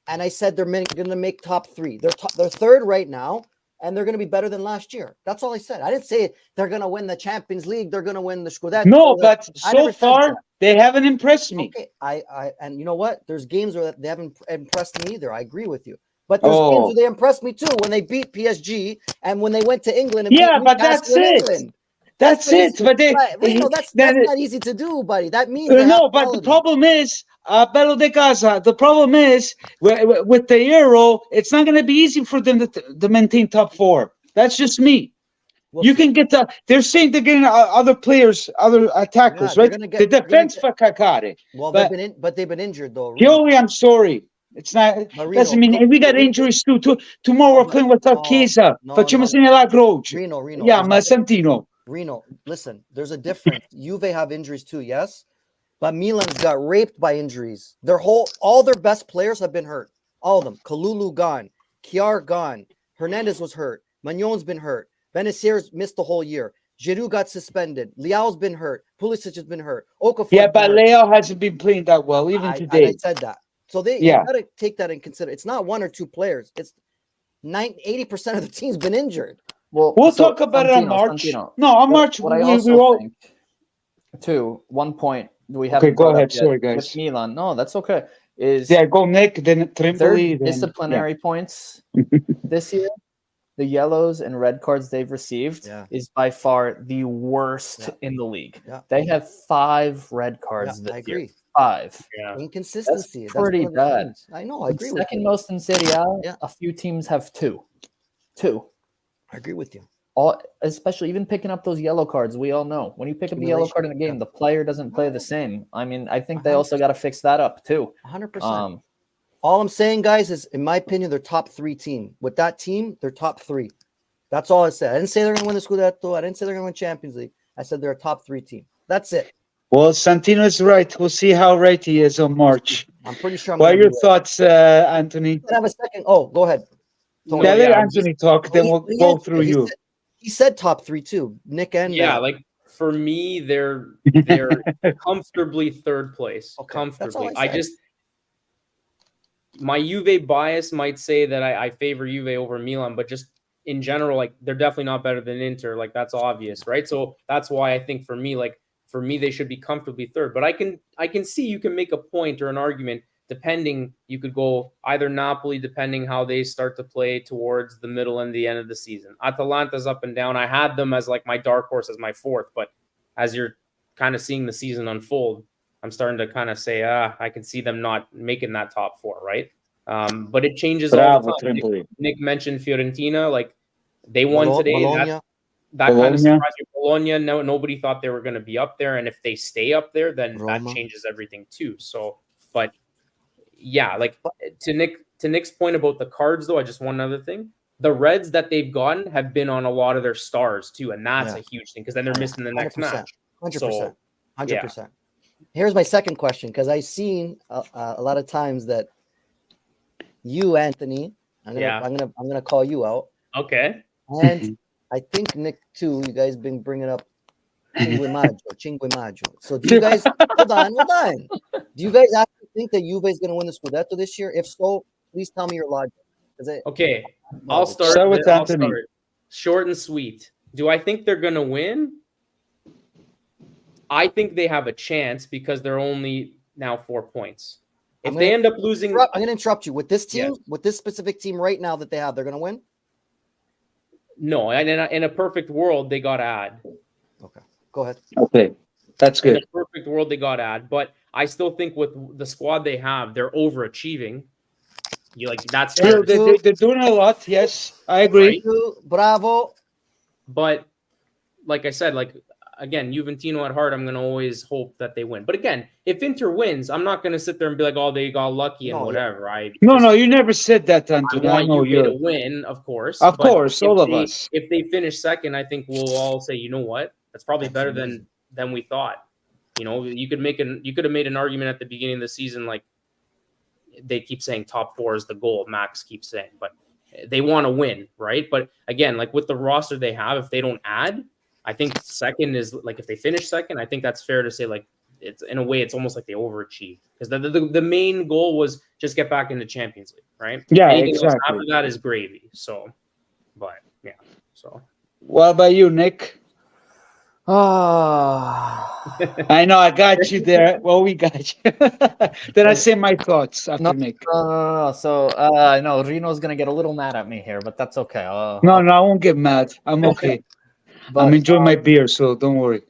And I said they're going to make top 3. They're 3rd right now. and they're going to be better than last year. That's all I said. I didn't say they're going to win the Champions League. They're going to win the Scudetto. No, but I so never said far that. they haven't impressed me. Okay, and you know what? There's games where they haven't impressed me either. I agree with you. But there's games where they impressed me too, when they beat PSG and when they went to England and beat but that's Newcastle in it. England. That's it. But Reno, that's not easy to do, buddy. That means no. But the problem is, Bello de Gaza. The problem is with the Euro, it's not going to be easy for them to maintain top 4. That's just me. You can get they're saying they're getting other players, other attackers, right? The defense for Kakare. Well, they've been injured though. Joey, I'm sorry. It's not. Doesn't mean we got injuries too. Tomorrow we're playing without Chiesa. Facciamo segnare la croce. Reno. Yeah, ma Santino. Reno, listen. There's a difference. Juve have injuries too, yes, but Milan's got raped by injuries. All their best players have been hurt. All of them. Kalulu gone. Kiar gone. Hernandez was hurt. Magnon's been hurt. Benicier's missed the whole year. Giroud got suspended. Leao's been hurt. Pulisic has been hurt. Okafor. But Leao hasn't been playing that well even today. I said that. So you got to take that in consideration. It's not 1 or 2 players. It's 80% of the team's been injured. Well, we'll talk about it on March. No, on March what I also think, too, 1 point we have. Okay, go ahead. Sorry, guys. With Milan, no, that's okay. Go Nick, then Trimboli. Their disciplinary points this year. The yellows and red cards they've received is by far the worst in the league. Yeah. They have 5 red cards this year. 5. Yeah. Inconsistency. That's pretty bad. I know. I agree with you. Second most in Serie A. A few teams have 2. I agree with you. Especially even picking up those yellow cards. We all know when you pick up the yellow card in a game, the player doesn't play the same. I mean, I think they also got to fix that up too. 100%. All I'm saying, guys, is in my opinion, they're top 3 team. With that team, they're top 3. That's all I said. I didn't say they're going to win the Scudetto. I didn't say they're going to win Champions League. I said they're a top 3 team. That's it. Well, Santino is right. We'll see how right he is on March. I'm pretty sure. What are your thoughts, Anthony? I have a second. Oh, go ahead. Let Anthony talk, then we'll go through you. He said top 3 too. Nick and like for me, they're comfortably 3rd place. Okay. Comfortably. My Juve bias might say that I favor Juve over Milan, but just in general, like they're definitely not better than Inter. Like that's obvious, right? So that's why I think for me, they should be comfortably 3rd. But I can see you can make a point or an argument depending. You could go either Napoli, depending how they start to play towards the middle and the end of the season. Atalanta's up and down. I had them as like my dark horse as my 4th, but as you're kind of seeing the season unfold, I'm starting to kind of say, I can see them not making that top 4, right? But it changes all the time. Nick mentioned Fiorentina, like they won today. That kind of surprised me. Bologna, nobody thought they were going to be up there, and if they stay up there, then that changes everything too. So, but yeah, like to Nick's point about the cards, though, I just one other thing. The Reds that they've gotten have been on a lot of their stars too, and that's a huge thing because then they're missing the next 100%, match. 100%. 100%. Here's my second question, because I've seen a lot of times that you, Anthony, I'm gonna call you out. Okay. And I think Nick too. You guys been bringing up Cinque Maggio. So do you guys hold on? Do you guys actually think that Juve is gonna win the Scudetto this year? If so, please tell me your logic. Okay, I'll start with Anthony. Short and sweet. Do I think they're gonna win? I think they have a chance because they're only now 4 points. If they end up losing, I'm going to interrupt you with this team, with this specific team right now that they have. They're going to win. No, and in a perfect world, they got to add. Okay, go ahead. Okay, that's good. In a perfect world, they got to add, but I still think with the squad they have, they're overachieving. That's they're doing a lot. Yes, I agree. Right? Bravo. But like I said, again, Juventino at heart, I'm going to always hope that they win. But again, if Inter wins, I'm not going to sit there and be like, oh, they got lucky and whatever. No, you never said that, Anthony. I know you to win, of course. Of course, all of us. If they finish second, I think we'll all say, you know what? That's probably better than we thought. You know, you could have made an argument at the beginning of the season, like they keep saying top 4 is the goal. Max keeps saying, but they want to win, right? But again, like with the roster they have, if they don't add, I think second is like if they finish second, I think that's fair to say like it's in a way it's almost like they overachieved because the main goal was just get back into Champions League, right? Yeah, anything exactly. else after that is gravy. So, but Yeah. So What about you, Nick? Ah, I know I got you there. Well, we got you. Then I say my thoughts after no, Nick. no. So I know Reno's gonna get a little mad at me here, but that's okay. No, I won't get mad. I'm okay. I'm But enjoying my beer, so don't worry.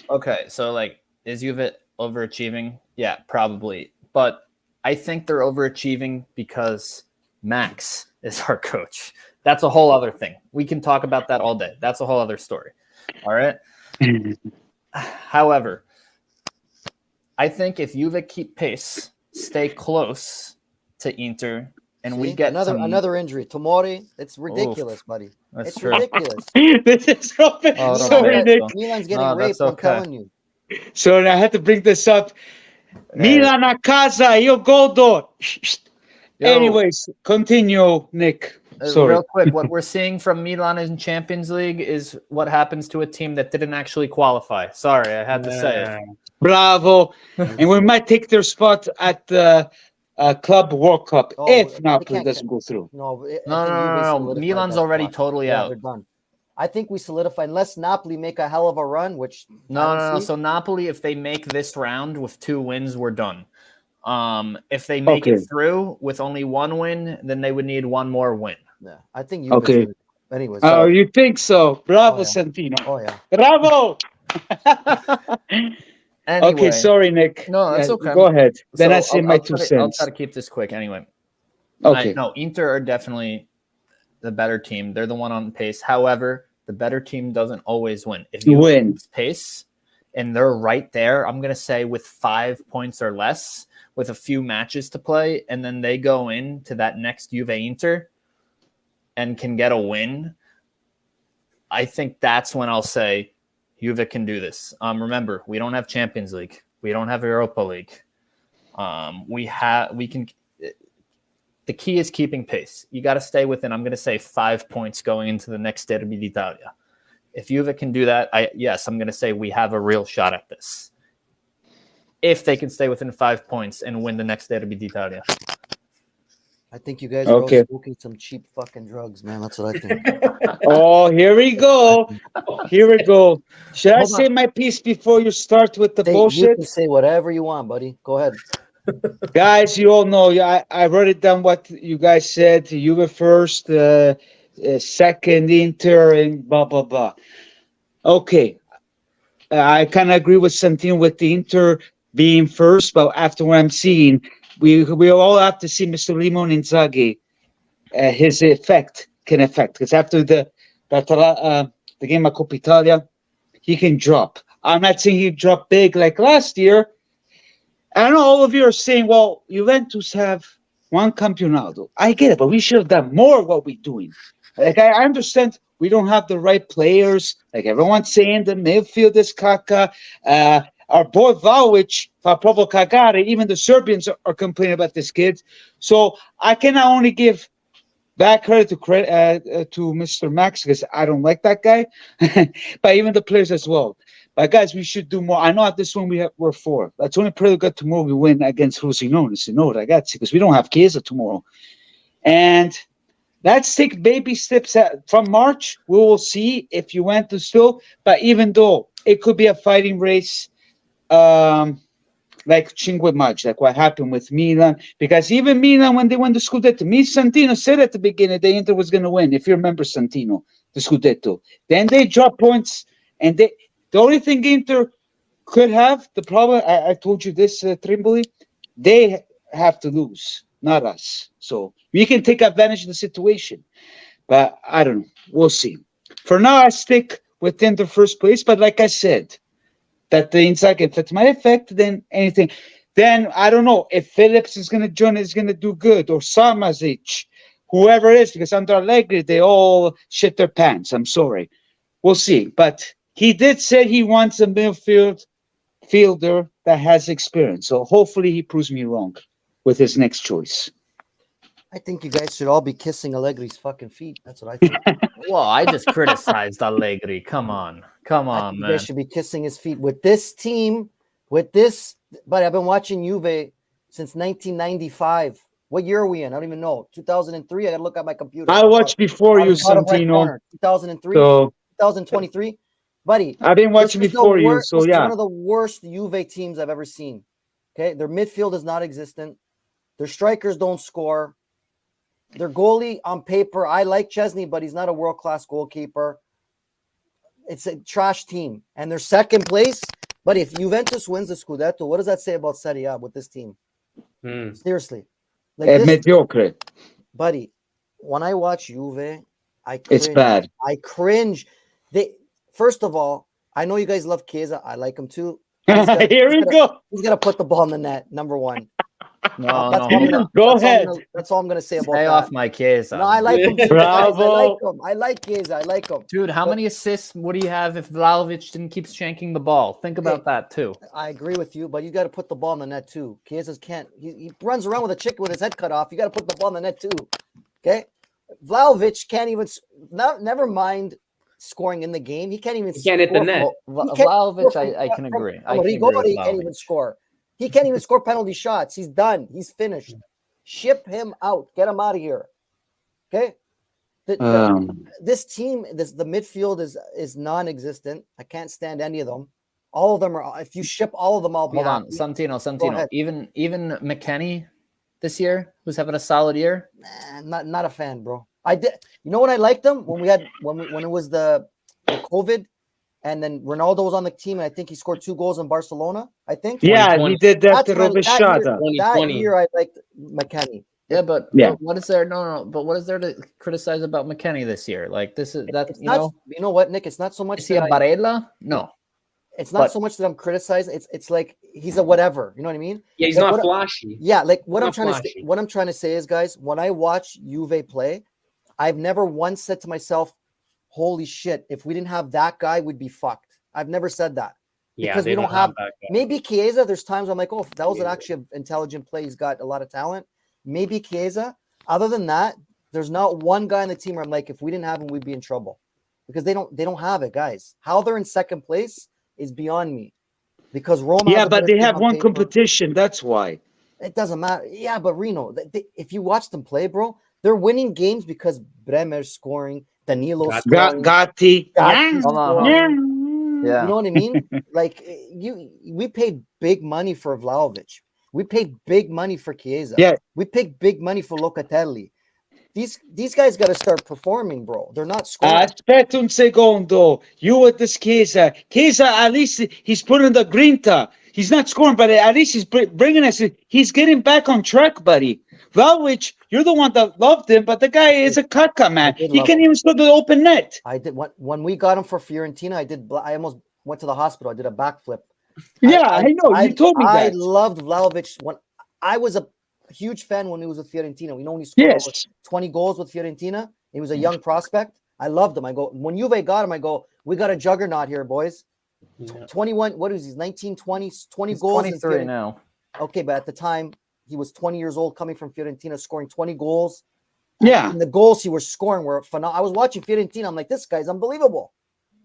okay, so like, is Juve overachieving? Yeah, probably. But I think they're overachieving because Max is our coach. That's a whole other thing. We can talk about that all day. That's a whole other story. All right. However, I think if Juve keep pace, stay close to Inter, and we get another injury. Tomori, it's ridiculous, buddy. That's It's true. ridiculous. This is Robin. Oh, Sorry, Nick. Milan's getting No, raped. that's I'm okay. telling you. Sorry, I had to bring this up. Milan a casa, io godo. Anyways, continue, Nick. Sorry. Real quick, what we're seeing from Milan in Champions League is what happens to a team that didn't actually qualify. Sorry, I had to say it. Bravo. And we might take their spot at the Club World Cup if Napoli doesn't go through. No, No. Milan's already totally out. They're done. I think we solidify unless Napoli make a hell of a run, which No. So Napoli, if they make this round with 2 wins, we're done. If they make it through with only 1 win, then they would need 1 more win. Yeah, I think you. Okay. Anyways. Oh, you think so? Bravo, Santino. Oh yeah. Bravo. Anyway, okay, sorry, Nick. No, that's okay. Go ahead. Then So I say my 2 cents. I'll try to keep this quick anyway. Okay. No, Inter are definitely the better team. They're the one on pace. However, the better team doesn't always win. If you win pace and they're right there, I'm going to say with 5 points or less with a few matches to play, and then they go into that next Juve Inter and can get a win, I think that's when I'll say Juve can do this. Remember, we don't have Champions League. We don't have Europa League. We can. The key is keeping pace. You got to stay within, I'm going to say 5 points going into the next Derby d'Italia. If Juve can do that, I'm going to say we have a real shot at this. If they can stay within 5 points and win the next Derby d'Italia. I think you guys are all smoking some cheap fucking drugs, man. That's what I think. Oh, here we go. Here we go. Should I say my piece before you start with the bullshit? You can say whatever you want, buddy. Go ahead. Guys, you all know, I wrote it down what you guys said. Juve first, second Inter, and blah, blah, blah. Okay. I kind of agree with Santino with the Inter being first, but after what I'm seeing, we all have to see Mr. Limon Inzaghi, his effect, because after the game of Coppa Italia, he can drop. I'm not saying he dropped big like last year. I know all of you are saying, well, Juventus have 1 campionato. I get it, but we should have done more of what we're doing. Like, I understand we don't have the right players. Like, everyone's saying the midfield is caca. Our boy Vlahovic, fa proprio cagare, even the Serbians are complaining about this kid. So I cannot only give back credit to Mr. Max, because I don't like that guy, but even the players as well. But guys, we should do more. I know at this one we're 4. Let's only pray that tomorrow we win against Frosinone, ragazzi, because we don't have Chiesa tomorrow. And let's take baby steps from March. We will see if Juventus still. But even though it could be a fighting race, like Cinque Maggio, like what happened with Milan, because even Milan, when they won the Scudetto, Santino said at the beginning the Inter was going to win, if you remember Santino, the Scudetto. Then they dropped points, and the only thing Inter could have, the problem, I told you this, Trimboli, they have to lose, not us. So we can take advantage of the situation. But I don't know. We'll see. For now, I stick within the first place. But like I said, that the Inzaghi effect might affect then anything. Then I don't know if Phillips is going to join, is going to do good, or Sarmazic, whoever it is, because under Allegri they all shit their pants. I'm sorry. We'll see. But he did say he wants a fielder that has experience. So hopefully he proves me wrong with his next choice. I think you guys should all be kissing Allegri's fucking feet. That's what I think. Well, I just criticized Allegri. Come on, man. You guys should be kissing his feet with this team, with this. But I've been watching Juve since 1995 What year are we in? I don't even know. 2003. I gotta look at my computer. I watched before you, Santino. 2003, So 2023. Buddy, I've been watching this is before you. this So is yeah. one of the worst Juve teams I've ever seen. Okay, their midfield is not existent. Their strikers don't score. Their goalie on paper, I like Chesney, but he's not a world-class goalkeeper. It's a trash team. And they're second place. But if Juventus wins the Scudetto, what does that say about Serie A with this team? Seriously. Like Mediocre. Buddy, when I watch Juve, I cringe. It's bad. I cringe. First of all, I know you guys love Chiesa. I like him too. Here we go. He's gonna put the ball in the net. Number one. Go ahead. That's all I'm gonna say about Stay that. off my Chiesa. No, I like him. Bravo. I like Chiesa. I like him. Dude, how many assists would he have if Vlahovic didn't keep shanking the ball? Think about that too. I agree with you, but you got to put the ball in the net too. Chiesa can't. He runs around with a chicken with his head cut off. You got to put the ball in the net too. Okay, Vlahovic can't even. Never mind scoring in the game. He can't even. He can't hit the net. Vlahovic, I can agree. He can't even score. He can't even score penalty shots. He's done. He's finished. Ship him out. Get him out of here. Okay. This team, the midfield is non-existent. I can't stand any of them. All of them are. If you ship all of them, I'll be Hold on, happy. Santino. Even McKennie this year, who's having a solid year. Not a fan, bro. I did. You know when I liked them when it was the COVID. And then Ronaldo was on the team, and I think he scored 2 goals in Barcelona. I think. Yeah, he did that to Rovesciata. That year, I liked McKennie. Yeah, but what is there? No. But what is there to criticize about McKennie this year? Like this is that you know what, Nick? It's not so much. Is he a Barella? No. It's not so much that I'm criticizing. It's like he's a whatever. You know what I mean? Yeah, he's not flashy. Yeah, like what I'm trying to say is, guys, when I watch Juve play, I've never once said to myself, holy shit, if we didn't have that guy, we'd be fucked. I've never said that. Yeah, because we don't have that guy. Maybe Chiesa, there's times I'm like, oh, that was actually an intelligent play. He's got a lot of talent. Maybe Chiesa. Other than that, there's not one guy on the team where I'm like, if we didn't have him, we'd be in trouble. Because they don't have it, guys. How they're in second place is beyond me. Because Roma. Yeah, but they have one competition. That's why. It doesn't matter. Yeah, but Reno, if you watch them play, bro, they're winning games because Bremer's scoring. Danilo Gatti. Yeah. You know what I mean? Like we paid big money for Vlahovic. We paid big money for Chiesa. Yeah. We paid big money for Locatelli. These guys got to start performing, bro. They're not scoring. Aspetta un secondo. You with this Chiesa. Chiesa, at least he's putting the grinta. He's not scoring, but at least he's bringing us. He's getting back on track, buddy. Vlahovic, you're the one that loved him, but the guy is a caca, man. He can't even score the open net. I did when we got him for Fiorentina. I almost went to the hospital. I did a backflip. Yeah, I know. You told me that. I loved Vlahovic when I was a huge fan when he was with Fiorentina. We know when he scored over 20 goals with Fiorentina. He was a young prospect. I loved him. I go, when Juve got him, I go, we got a juggernaut here, boys. Yeah. 21, what is he? 19, 20 He's goals. 23 now. Okay, but at the time, he was 20 years old coming from Fiorentina, scoring 20 goals. Yeah. And the goals he was scoring were phenomenal. I was watching Fiorentina. I'm like, this guy's unbelievable.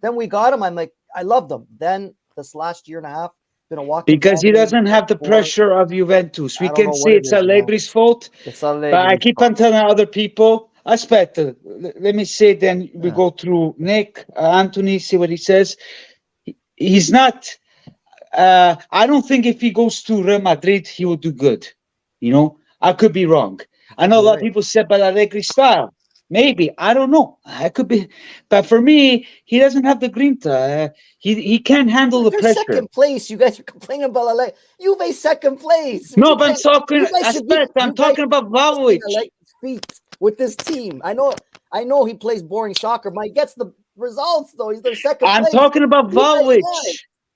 Then we got him. I'm like, I loved him. Then this last year and a half, been a walking because he doesn't have the pressure of Juventus. We can say it's Allegri's fault. It's Allegri's but I keep on telling other people. Aspetta, let me say. Then we go through Nick, Anthony, see what he says. He's not. I don't think if he goes to Real Madrid, he will do good. You know, I could be wrong. I know a lot of people said about Allegri's style. Maybe, I don't know. I could be, but for me, he doesn't have the grinta. He can't handle the pressure. Second place. You guys are complaining about Allegri. Juve second place. No, but I'm talking about Vlahovic. With this team, I know he plays boring soccer, but he gets the results though. He's their second. I'm talking about Vlahovic.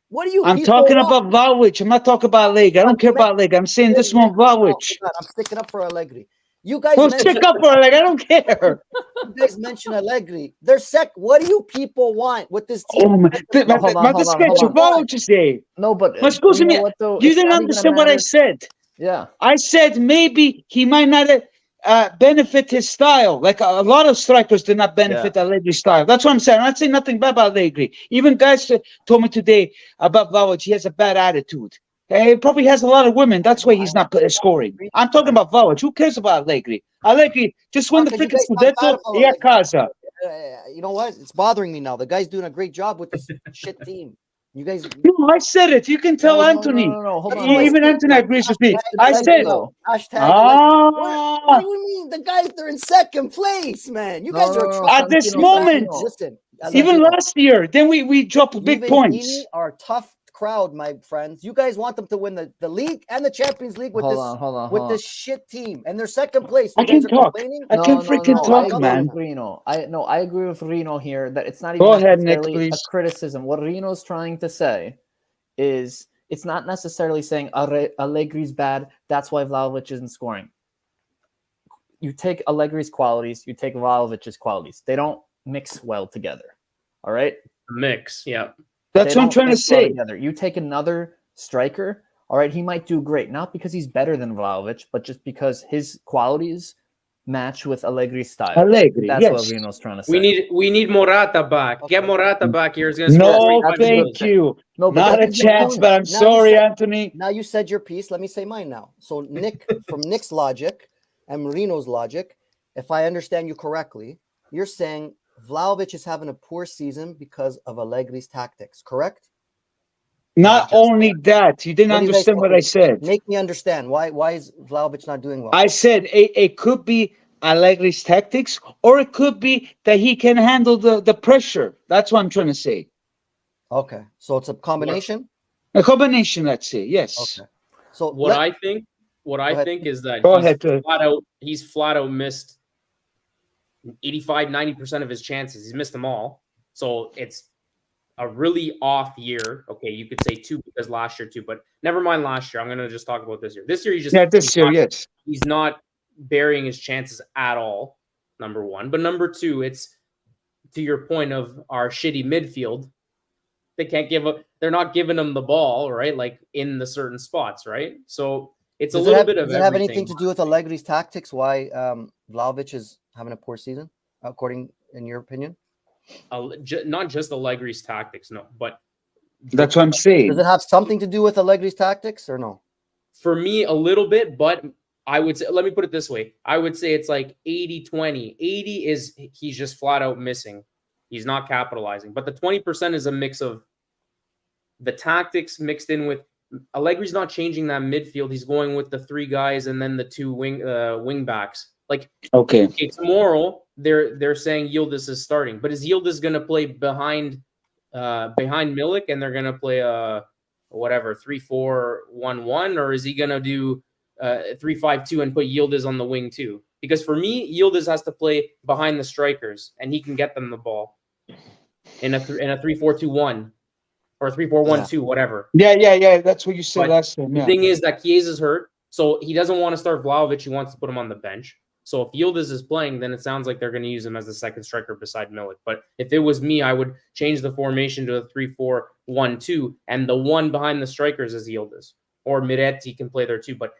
What do you? I'm talking about Vlahovic. I'm not talking about Allegri. I don't care about Allegri. I'm saying this one, Vlahovic. I'm sticking up for Allegri. You guys stick up for Allegri. I don't care. You guys mention Allegri. They're What do you people want with this team? Oh my! No, but excuse me. You didn't understand what I said. Yeah, I said maybe he might not benefit his style. Like a lot of strikers did not benefit Allegri's style. That's what I'm saying. I'm not saying nothing bad about Allegri. Even guys told me today about Vlahovic, he has a bad attitude. He probably has a lot of women. That's why he's not scoring. I'm talking about Vlahovic. Who cares about Allegri? Allegri just won the Because you freaking guys talk bad Scudetto about e a Allegri. casa. You know what? It's bothering me now. The guy's doing a great job with this shit team. You guys, No, I said it. You can tell Anthony. Hold That's on. why Even it's Anthony like, agrees with me. hashtag I said, Allegro, hashtag Allegro. What ah, do you mean? The guys, they're in second place, man. You guys are a at this Santino, moment, Listen, even Santino, last year, then we drop big points. Juventini are a tough crowd, my friends. You guys want them to win the league and the Champions League with this shit team, and they're second place. You I guys can are talk. complaining. I can freaking I talk, agree man. with Reno. I agree with Reno here that it's not even Go ahead, Nick, necessarily a please. criticism. What Reno's trying to say is it's not necessarily saying Allegri's bad. That's why Vlahovic isn't scoring. You take Allegri's qualities, you take Vlahovic's qualities. They don't mix well together. All right? Mix, yeah. That's what I'm trying to say. Together. You take another striker, all right, he might do great. Not because he's better than Vlahovic, but just because his qualities match with Allegri's style. Allegri, That's yes. what Reno's trying to say. We need Morata back. Okay. Get Morata back here. He's gonna score No, 45 thank goals. you. No, but Not a that's the chance, point. but I'm Now sorry, you said- Anthony. Now you said your piece. Let me say mine now. So Nick, from Nick's logic and Marino's logic, if I understand you correctly, you're saying Vlahovic is having a poor season because of Allegri's tactics, correct? Not only that, you didn't What do you guys- understand what I said. Make me understand. Why is Vlahovic not doing well? I said it could be Allegri's tactics, or it could be that he can handle the pressure. That's what I'm trying to say. Okay, so it's a combination. A combination, let's say, yes. Okay, so What I think ahead. is that Go ahead, he's flat out missed 85-90% of his chances. He's missed them all. So it's a really off year. Okay, you could say two because last year too, but never mind last year. I'm gonna just talk about this year. This year Yes. he's not burying his chances at all. Number one, but number two, it's to your point of our shitty midfield. They can't give up. They're not giving them the ball, right? Like in the certain spots, right? So it's does a little it bit of does it have everything. anything to do with Allegri's tactics? Why Vlahovic is having a poor season, according in your opinion? Not just Allegri's tactics, no, but That's what I'm saying. Does it have something to do with Allegri's tactics or no? for me a little bit, but I would say, let me put it this way. I would say it's like 80-20. 80 is he's just flat out missing. He's not capitalizing. But the 20% is a mix of the tactics mixed in with Allegri's not changing that midfield. He's going with the three guys and then the two wing backs. Like Okay. tomorrow they're saying Yildiz is starting, but is Yildiz going to play behind Milik and they're going to play whatever 3-4-1-1, or is he going to do 3-5-2 and put Yildiz on the wing too? Because for me, Yildiz has to play behind the strikers and he can get them the ball in a 3-4-2-1 or 3-4-1-2, whatever. Yeah. That's what you said But last time. The Yeah. thing is that Chiesa is hurt, so he doesn't want to start Vlahovic. He wants to put him on the bench. So if Yildiz is playing, then it sounds like they're going to use him as the second striker beside Milik. But if it was me, I would change the formation to a 3-4-1-2, and the one behind the strikers is Yildiz. Or Miretti can play there too. But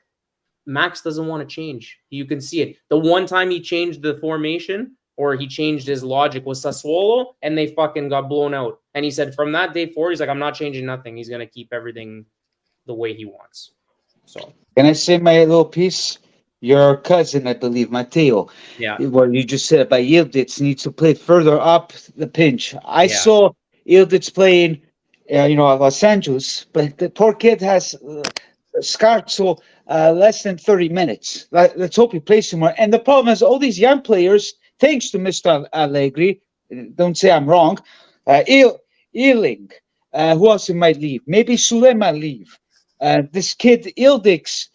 Max doesn't want to change. You can see it. The one time he changed the formation or he changed his logic was Sassuolo, and they fucking got blown out. And he said from that day forward, he's like, I'm not changing nothing. He's going to keep everything the way he wants. So Can I say my little piece? Your cousin, I believe, Matteo. yeah. What you just said about Yildiz needs to play further up the pitch. I saw Yildiz playing, Los Angeles, but the poor kid has Scarzo less than 30 minutes. Let's hope he plays some more. And the problem is all these young players, thanks to Mr. Allegri, don't say I'm wrong, Ealing, who else might leave? Maybe Sule might leave. This kid, Ildix,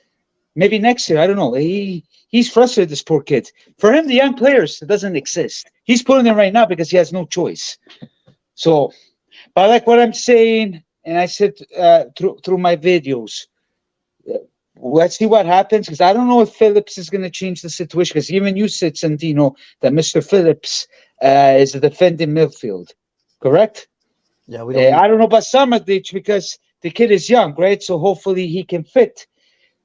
maybe next year, I don't know. He's frustrated, this poor kid. For him, the young players, it doesn't exist. He's putting them right now because he has no choice. So, but I like what I'm saying, and I said through my videos, let's see what happens, because I don't know if Phillips is going to change the situation, because even you said, Santino, that Mr. Phillips is a defending midfield, correct? Yeah, we don't. I don't know about Samadich because the kid is young, right? So hopefully he can fit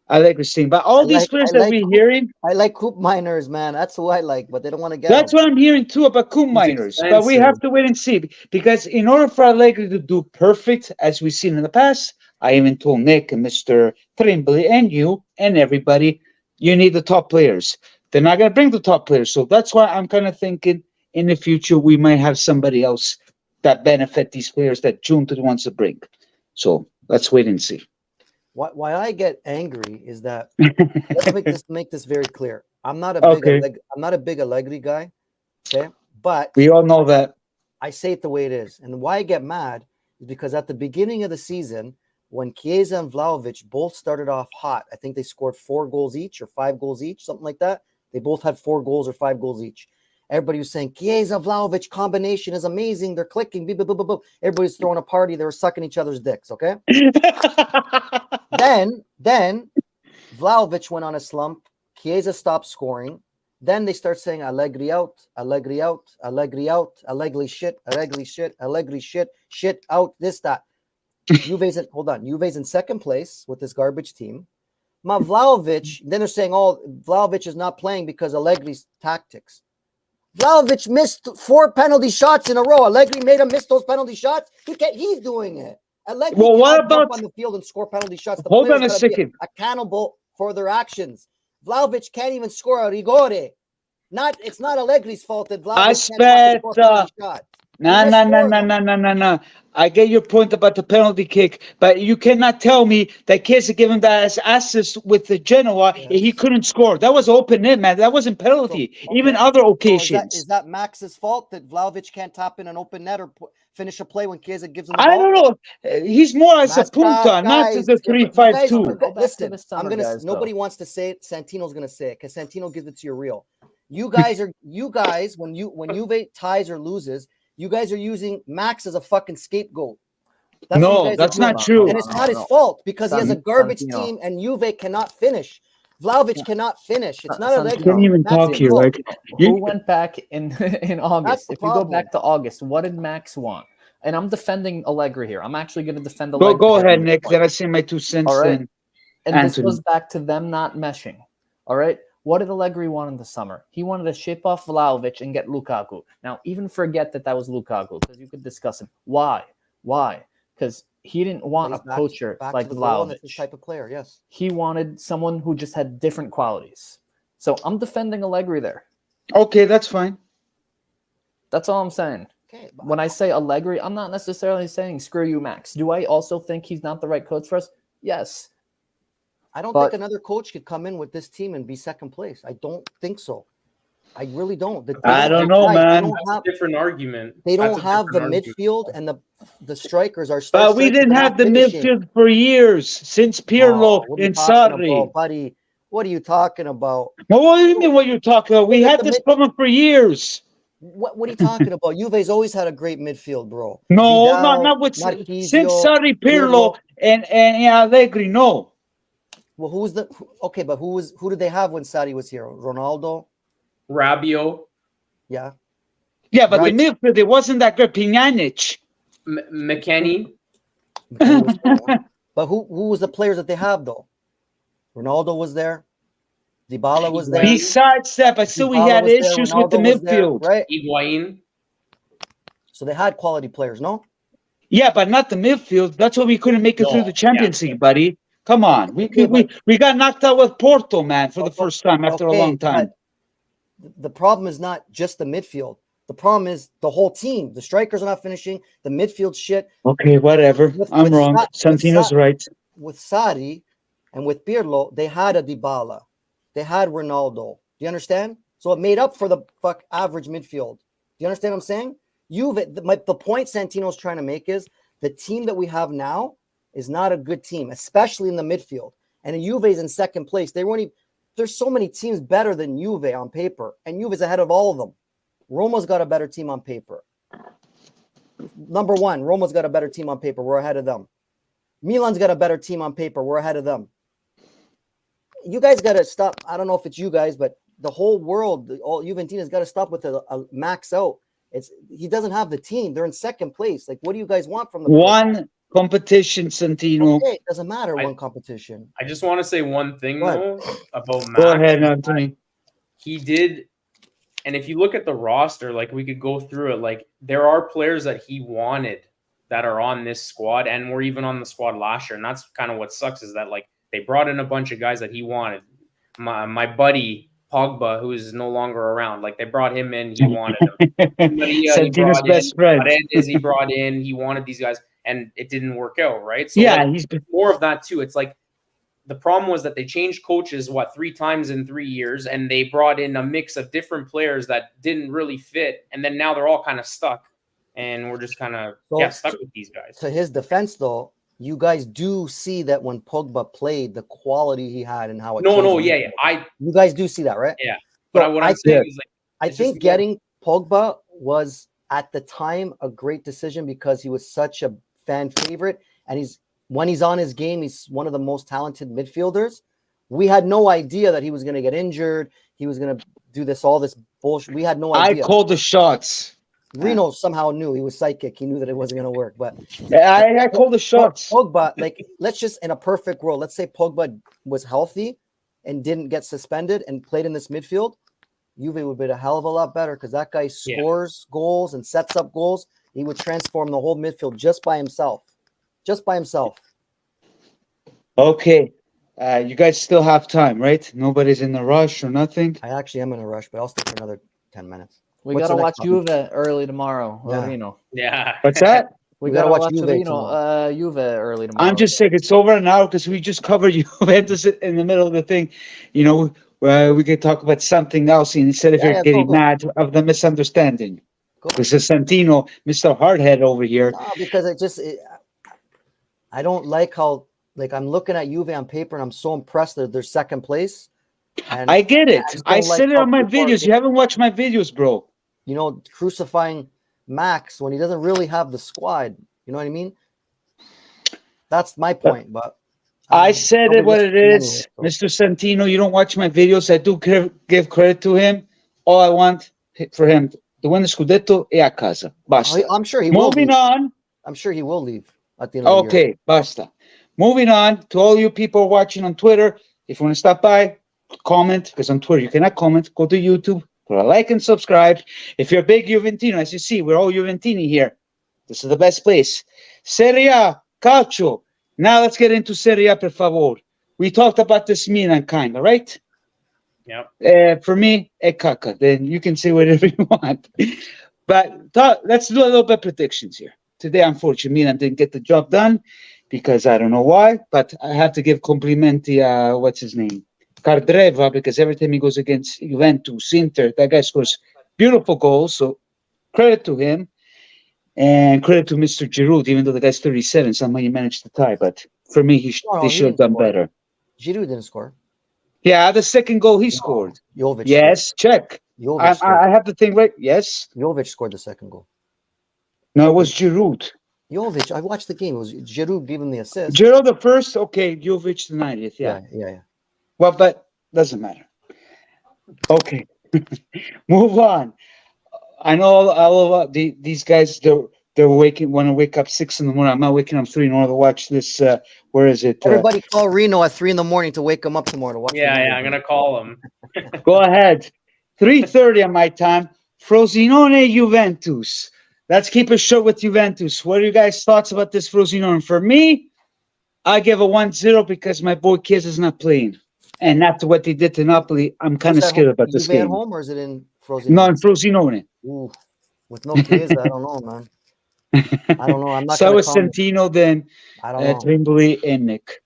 Allegri's team. But all these players that we're hearing, I like Coop Miners, man. That's who I like, but they don't want to get. That's what I'm hearing too about Coop Miners. But we have to wait and see, because in order for Allegri to do perfect, as we've seen in the past, I even told Nick and Mr. Trimbley and you and everybody, you need the top players. They're not going to bring the top players. So that's why I'm kind of thinking in the future we might have somebody else that benefit these players that Junta wants to bring. So let's wait and see. Why I get angry is that let's make this very clear. I'm not a big Okay. I'm not a big Allegri guy. Okay, but We all know that. I say it the way it is. And why I get mad is because at the beginning of the season, when Chiesa and Vlahovic both started off hot, I think they scored 4 goals each or 5 goals each, something like that. They both had 4 goals or 5 goals each. Everybody was saying Chiesa Vlahovic combination is amazing. They're clicking. Beep, beep, beep, beep, beep. Everybody's throwing a party. They were sucking each other's dicks. Okay. Then Vlahovic went on a slump. Chiesa stopped scoring. Then they start saying Allegri out, Allegri out, Allegri out, Allegri shit, Allegri shit, Allegri shit, shit out, this, that. Juve's in second place with this garbage team. Vlahovic, then they're saying, oh, Vlahovic is not playing because Allegri's tactics. Vlahovic missed 4 penalty shots in a row. Allegri made him miss those penalty shots. He's doing it. Allegri can't jump on the field and score penalty shots. The Hold on a players second. accountable for their actions. Vlahovic can't even score a rigore. It's not Allegri's fault that Vlahovic can't score penalty shots. No. I get your point about the penalty kick, but you cannot tell me that Chiesa gave him that assist with the Genoa. Yeah. He couldn't score. That was open net, man. That wasn't penalty. So, okay. Even other occasions. So is that Max's fault that Vlahovic can't tap in an open net or finish a play when Chiesa gives him the ball? I don't know. He's more as a punta, not as a 3-5-2. Listen, nobody wants to say it. Santino's gonna say it because Santino gives it to you real. You guys when Juve ties or loses, you guys are using Max as a fucking scapegoat. That's not true. And it's not his fault because he has a garbage team and Juve cannot finish. Vlahovic cannot finish. It's not a regular. Can't even talk here. Like, who went back in August? If you go back to August, what did Max want? And I'm defending Allegri here. I'm actually going to defend Allegri. Go ahead, Nick. Then I say my 2 cents. All right. And this goes back to them not meshing. All right. What did Allegri want in the summer? He wanted to ship off Vlahovic and get Lukaku. Now, even forget that was Lukaku because you could discuss him. Why? Because he didn't want a poacher like Vlahovic. This type of player, yes. He wanted someone who just had different qualities. So I'm defending Allegri there. Okay, that's fine. That's all I'm saying. Okay, when I say Allegri, I'm not necessarily saying screw you, Max. Do I also think he's not the right coach for us? Yes. I don't think another coach could come in with this team and be second place. I don't think so. I really don't. I don't know, man. That's a different argument. They don't have the midfield and the strikers are. But we didn't have the midfield for years since Pirlo and Sarri. Buddy, what are you talking about? Well, what do you mean? What you're talking about? We had this problem for years. What are you talking about? Juve's always had a great midfield, bro. No, not with since Sarri, Pirlo, and Allegri. No. Well, but who did they have when Sarri was here? Ronaldo, Rabiot. Yeah. Yeah, but the midfield it wasn't that good. Pjanic, McKennie. But who was the players that they have though? Ronaldo was there. Dybala was there. Besides that, but still we had issues with the midfield, right? Higuain. So they had quality players, no? Yeah, but not the midfield. That's why we couldn't make it through the Champions League, buddy. Come on, we got knocked out with Porto, man, for the first time after a long time. The problem is not just the midfield. The problem is the whole team. The strikers are not finishing. The midfield shit. Okay, whatever. I'm wrong. Santino's right. With Sarri and with Pirlo, they had a Dybala. They had Ronaldo. Do you understand? So it made up for the average midfield. Do you understand what I'm saying? The point Santino's trying to make is the team that we have now is not a good team, especially in the midfield. And Juve's in second place. There's so many teams better than Juve on paper, and Juve's ahead of all of them. Roma's got a better team on paper. Number one, Roma's got a better team on paper. We're ahead of them. Milan's got a better team on paper. We're ahead of them. You guys got to stop. I don't know if it's you guys, but the whole world, all Juventina's got to stop with a max out. He doesn't have the team. They're in second place. Like, what do you guys want from the one competition, Santino? Okay, it doesn't matter. One competition. I just want to say one thing though about Max. Go ahead, Anthony. He did, and if you look at the roster, like we could go through it. Like there are players that he wanted that are on this squad and were even on the squad last year. And that's kind of what sucks, is that like they brought in a bunch of guys that he wanted. My buddy Pogba, who is no longer around, like they brought him in, he wanted him. Maria, he Santino's brought best in. friend. Paredes, he brought in. He wanted these guys, and it didn't work out, right? So Yeah, like, he's been. more of that too. It's like the problem was that they changed coaches 3 times in 3 years, and they brought in a mix of different players that didn't really fit, and then now they're all kind of stuck, and we're just kind of stuck with these guys. To his defense, though, you guys do see that when Pogba played, the quality he had and how it. You guys do see that, right? Yeah, but what I'm saying is, like, I think getting Pogba was at the time a great decision because he was such a fan favorite, and when he's on his game, he's one of the most talented midfielders. We had no idea that he was going to get injured. He was going to do all this bullshit. We had no idea. I called the shots. Reno somehow knew. He was psychic. He knew that it wasn't going to work. But I called the shots. Pogba, like, let's just, in a perfect world, let's say Pogba was healthy and didn't get suspended and played in this midfield, Juve would be a hell of a lot better because that guy scores goals and sets up goals. He would transform the whole midfield just by himself. Okay. You guys still have time, right? Nobody's in a rush or nothing? I actually am in a rush, but I'll stay for another 10 minutes. We got to watch Juve early tomorrow. Reno. Yeah. What's that? We got to watch Juve early tomorrow. I'm just saying it's over now because we just covered Juventus in the middle of the thing. You know, we could talk about something else instead of getting mad of the misunderstanding. Because Santino, Mr. Hardhead over here. No, because I don't like how, like, I'm looking at Juve on paper and I'm so impressed that they're second place. And I get it. I said it on my videos. You haven't watched my videos, bro. You know, crucifying Max when he doesn't really have the squad. You know what I mean? That's my point. But I said it what it is. Anyway, so. Mr. Santino, you don't watch my videos. I do give credit to him. All I want for him to win the Scudetto e a casa. Basta. I'm sure he will. Moving on. I'm sure he will leave at the end of the year. Okay, basta. Moving on to all you people watching on Twitter. If you want to stop by, comment, because on Twitter you cannot comment. Go to YouTube, put a like and subscribe. If you're a big Juventino, as you see, we're all Juventini here. This is the best place. Serie A, Calcio. Now let's get into Serie A, per favor. We talked about this Milan kind of, right? Yeah. For me, e caca. Then you can say whatever you want. But let's do a little bit of predictions here. Today, unfortunately, Milan didn't get the job done because I don't know why, but I have to give complimenti, what's his name? Cardreva, because every time he goes against Juventus, Inter, that guy scores beautiful goals. So credit to him. And credit to Mr. Giroud, even though the guy's 37, somehow he managed to tie. But for me, they should have done better. Giroud didn't score. Yeah, the second goal he scored. Jovic. Yes, check. I have the thing right. Yes. Jovic scored the second goal. No, it was Giroud. Jovic. I watched the game. It was Giroud gave him the assist. Giroud the first. Okay, Jovic the 90th. Yeah. Well, but doesn't matter. Okay. Move on. I know all of these guys, they're want to wake up 6 in the morning. I'm not waking up 3 in order to watch this. Where is it? Everybody call Reno at 3 in the morning to wake him up tomorrow to watch. Yeah, I'm gonna call him. Go ahead. 3:30 on my time. Frosinone Juventus. Let's keep it short with Juventus. What are you guys' thoughts about this Frosinone? For me, I give a 1-0 because my boy Chiesa is not playing. And after what they did to Napoli, I'm kind of scared about this game. At home or is it in Frosinone? No, in Frosinone. Ooh, with no Chiesa, I don't know, man. I don't know. I'm not. So is Santino, then I don't know. Trimboli and Nick.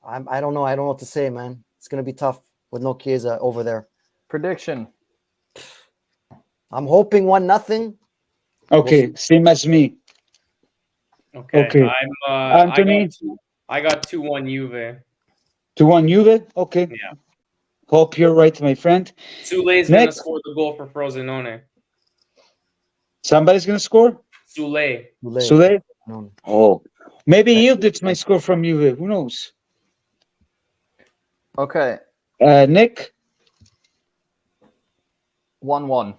I don't know. I don't know what to say, man. It's gonna be tough with no Chiesa over there. Prediction. I'm hoping 1-0. Okay, same as me. Okay. Anthony, I got 2-1 Juve. 2-1 Juve. Okay. Yeah. Hope you're right, my friend. Sule's gonna score the goal for Frosinone. Somebody's gonna score. Sule. No. Oh, maybe Yildiz might score from Juve. Who knows? Okay. Nick. 1-1.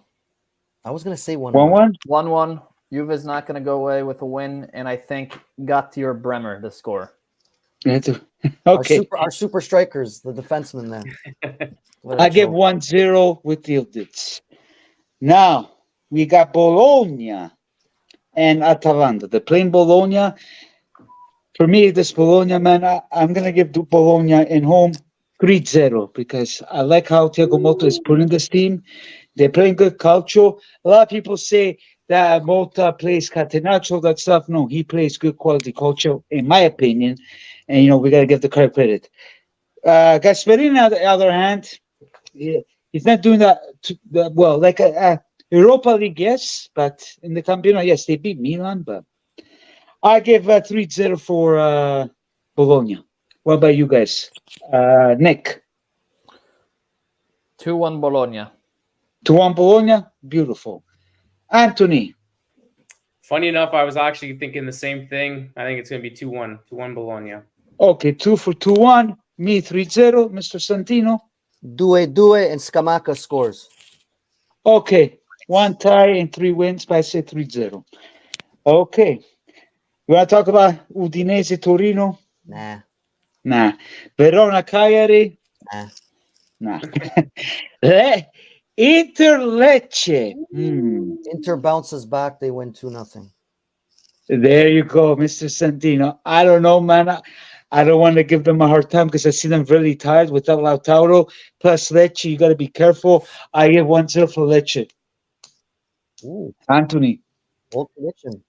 I was gonna say 1-1. 1-1. 1-1. Juve is not going to go away with a win, and I think Gattier Bremer to score. Okay. Our super strikers, the defensemen there. I give 1-0 with Yildiz. Now we got Bologna and Atalanta. They're playing Bologna. For me, this Bologna, man, I'm going to give Bologna in home 3-0 because I like how Thiago Motta is putting this team. They're playing good calcio. A lot of people say that Motta plays catenaccio, that stuff. No, he plays good quality calcio, in my opinion. And, we got to give the credit. Gasperini, on the other hand, he's not doing that well. Like Europa League, yes, but in the Campionato, yes, they beat Milan, but I give 3-0 for Bologna. What about you guys? Nick? 2-1 Bologna. 2-1 Bologna? Beautiful. Anthony? Funny enough, I was actually thinking the same thing. I think it's going to be 2-1. 2-1 Bologna. Okay, 2-1. Me, 3-0. Mr. Santino? 2-2 and Scamacca scores. Okay, 1 tie and 3 wins, but I say 3-0. Okay. You want to talk about Udinese Torino? Nah. Verona Cagliari? Nah. Inter Lecce. Inter bounces back. They win 2-0. There you go, Mr. Santino. I don't know, man. I don't want to give them a hard time because I see them really tired without Lautaro. Plus Lecce, you got to be careful. I give 1-0 for Lecce. Ooh, Anthony? old prediction.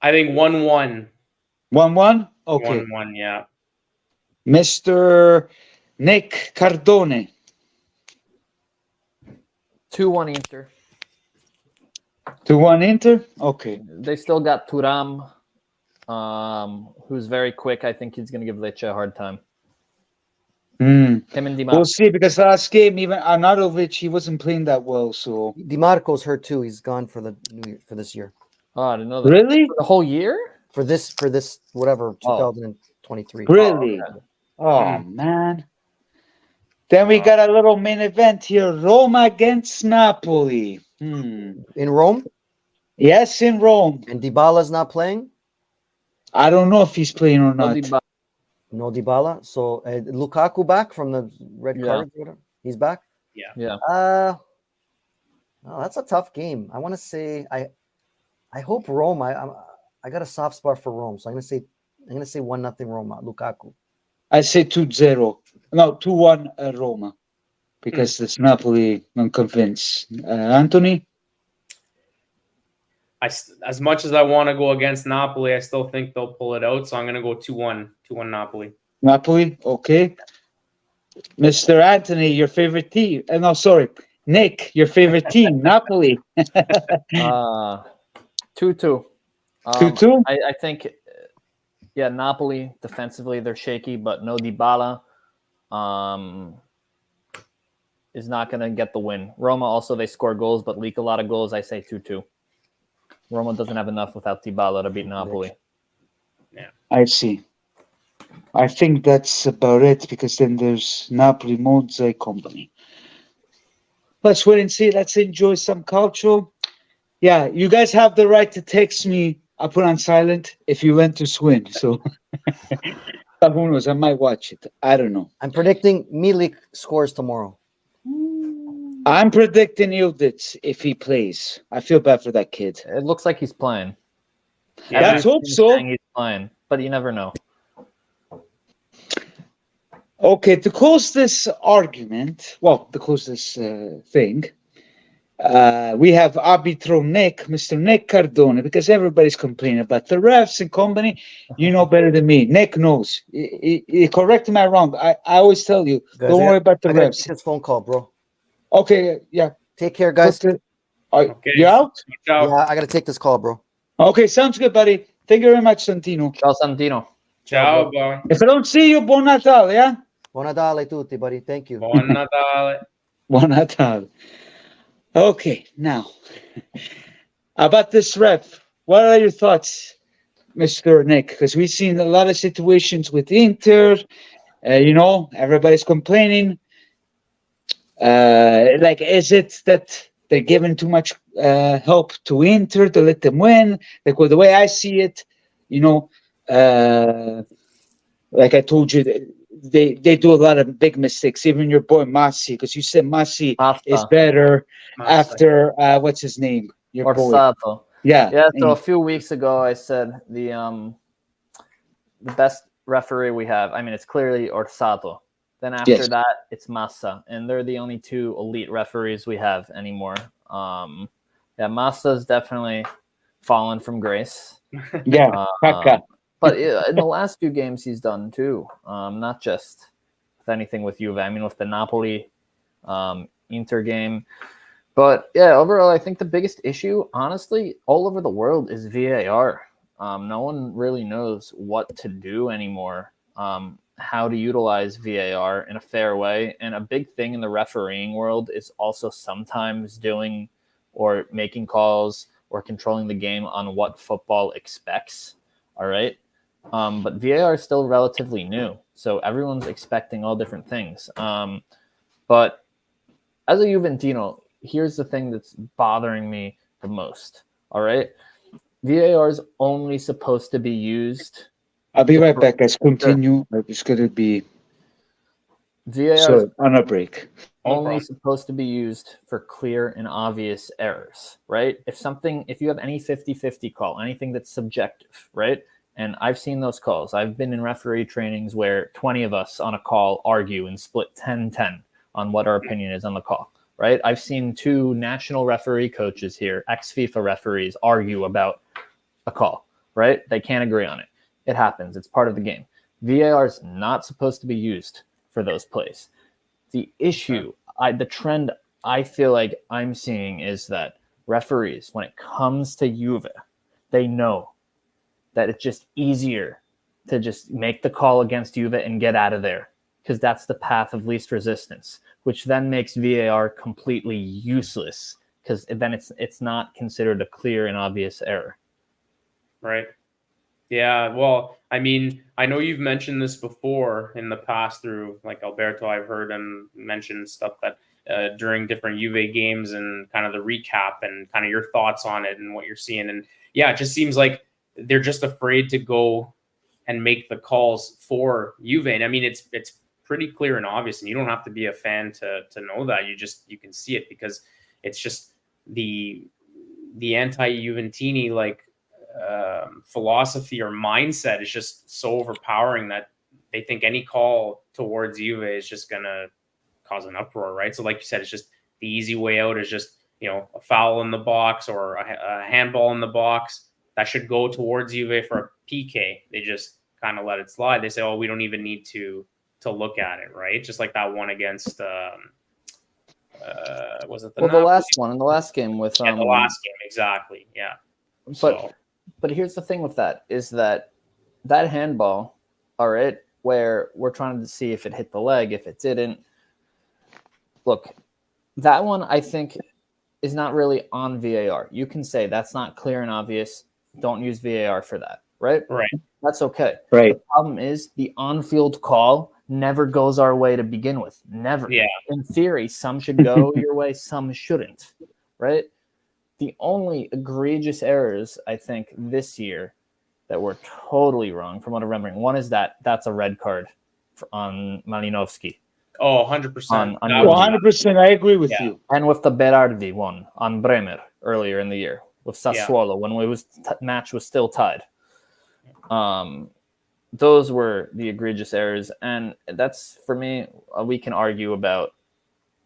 I think 1-1. 1-1? Okay. 1-1, yeah. Mr. Nick Cardone? 2-1 Inter. 2-1 Inter? Okay. They still got Thuram, who's very quick. I think he's going to give Lecce a hard time. Him and Di Marco. We'll see, because last game, even Arnautovic, he wasn't playing that well. So Di Marco's hurt too. He's gone for the New Year, for this year. Oh, I didn't know that. Really? For the whole year? For this whatever 2023. Really? Oh, okay. Oh, man. Then we got a little main event here. Roma against Napoli. In Rome? Yes, in Rome. And Dybala's not playing? I don't know if he's playing or not. No Dybala. So Lukaku back from the red card. He's back? Yeah. Oh, that's a tough game. I want to say I hope Rome. I got a soft spot for Rome. So I'm gonna say 1-0 Roma, Lukaku. I say 2-0. No, 2-1 Roma. Because it's Napoli, I'm convinced. Anthony? As much as I want to go against Napoli, I still think they'll pull it out. So I'm going to go 2-1. 2-1 Napoli. Napoli, okay. Mr. Anthony, your favorite team. No, sorry. Nick, your favorite team, Napoli. 2-2. 2-2? I think, Napoli, defensively, they're shaky, but no Dybala is not going to get the win. Roma also, they score goals, but leak a lot of goals. I say 2-2. Roma doesn't have enough without Dybala to beat Napoli. Yeah, I see. I think that's about it, because then there's Napoli, Monza, company. Let's wait and see. Let's enjoy some calcio. Yeah, you guys have the right to text me. I put on silent if you went to swim. So but who knows? I might watch it. I don't know. I'm predicting Milik scores tomorrow. I'm predicting Ildic if he plays. I feel bad for that kid. It looks like he's playing. Let's hope so. He's playing, but you never know. Okay, to close this argument, to close this thing, we have Arbitro Nick, Mr. Nick Cardone, because everybody's complaining about the refs and company. You know better than me. Nick knows. Correct me if I'm wrong. I always tell you, Guys, don't worry about the I gotta refs. take this phone call, bro. Okay, yeah. Take care, guys. Okay. You out? Ciao. Yeah, I gotta take this call, bro. Okay, sounds good, buddy. Thank you very much, Santino. Ciao, Santino. Ciao, bro. If I don't see you, Buon Natale, yeah? Buon Natale tutti, buddy. Thank you. Buon Natale. Buon Natale. Okay, now, about this ref, what are your thoughts, Mr. Nick? Because we've seen a lot of situations with Inter. Everybody's complaining. Is it that they're giving too much help to Inter to let them win? Well, the way I see it, like I told you, they do a lot of big mistakes. Even your boy Massi, because you said Massi is better after what's his name? Your Orsato. Yeah. Yeah, so a few weeks ago I said the best referee we have, I mean, it's clearly Orsato. Then after Yes. that, it's Massa, and they're the only two elite referees we have anymore. Yeah, Massa's definitely fallen from grace. Yeah. Kaka. But in the last few games he's done too, not just with anything with Juve. I mean, with the Napoli Inter game. But yeah, overall, I think the biggest issue, honestly, all over the world is VAR. No one really knows what to do anymore, how to utilize VAR in a fair way. And a big thing in the refereeing world is also sometimes doing or making calls or controlling the game on what football expects. All right. But VAR is still relatively new. So everyone's expecting all different things. But as a Juventino, here's the thing that's bothering me the most. All right. VAR is only supposed to be used. I'll be right back, guys. Continue. It's going to be VAR is on a break. only supposed to be used for clear and obvious errors, right? If you have any 50-50 call, anything that's subjective, right? And I've seen those calls. I've been in referee trainings where 20 of us on a call argue and split 10-10 on what our opinion is on the call, right? I've seen two national referee coaches here, ex-FIFA referees, argue about a call, right? They can't agree on it. It happens. It's part of the game. VAR is not supposed to be used for those plays. The issue, the trend I feel like I'm seeing is that referees, when it comes to Juve, they know that it's just easier to just make the call against Juve and get out of there, because that's the path of least resistance, which then makes VAR completely useless, because then it's not considered a clear and obvious error. Right. Yeah. Well, I mean, I know you've mentioned this before in the past through like Alberto. I've heard him mention stuff that during different Juve games and kind of the recap and kind of your thoughts on it and what you're seeing. And yeah, it just seems like they're just afraid to go and make the calls for Juve. And I mean, it's pretty clear and obvious, and you don't have to be a fan to know that. You can see it, because it's just the anti-Juventini philosophy or mindset is just so overpowering that they think any call towards Juve is just gonna cause an uproar, right? So like you said, it's just the easy way out is just, a foul in the box or a handball in the box that should go towards Juve for a PK. They just kind of let it slide. They say, oh, we don't even need to look at it, right? Just like that one against was it the last one in the last game with the last game, exactly. Yeah. But here's the thing with that is that handball, all right, where we're trying to see if it hit the leg, if it didn't. Look, that one I think is not really on VAR. You can say that's not clear and obvious. Don't use VAR for that, right? Right. That's okay. Right. The problem is the on-field call never goes our way to begin with. Never. Yeah. In theory, some should go your way, some shouldn't, right? The only egregious errors, I think, this year that were totally wrong, from what I'm remembering, one is that's a red card on Malinowski. Oh, 100%. 100%, I agree with you. And with the Berardi one on Bremer earlier in the year with Sassuolo when match was still tied. Those were the egregious errors, and that's, for me, we can argue about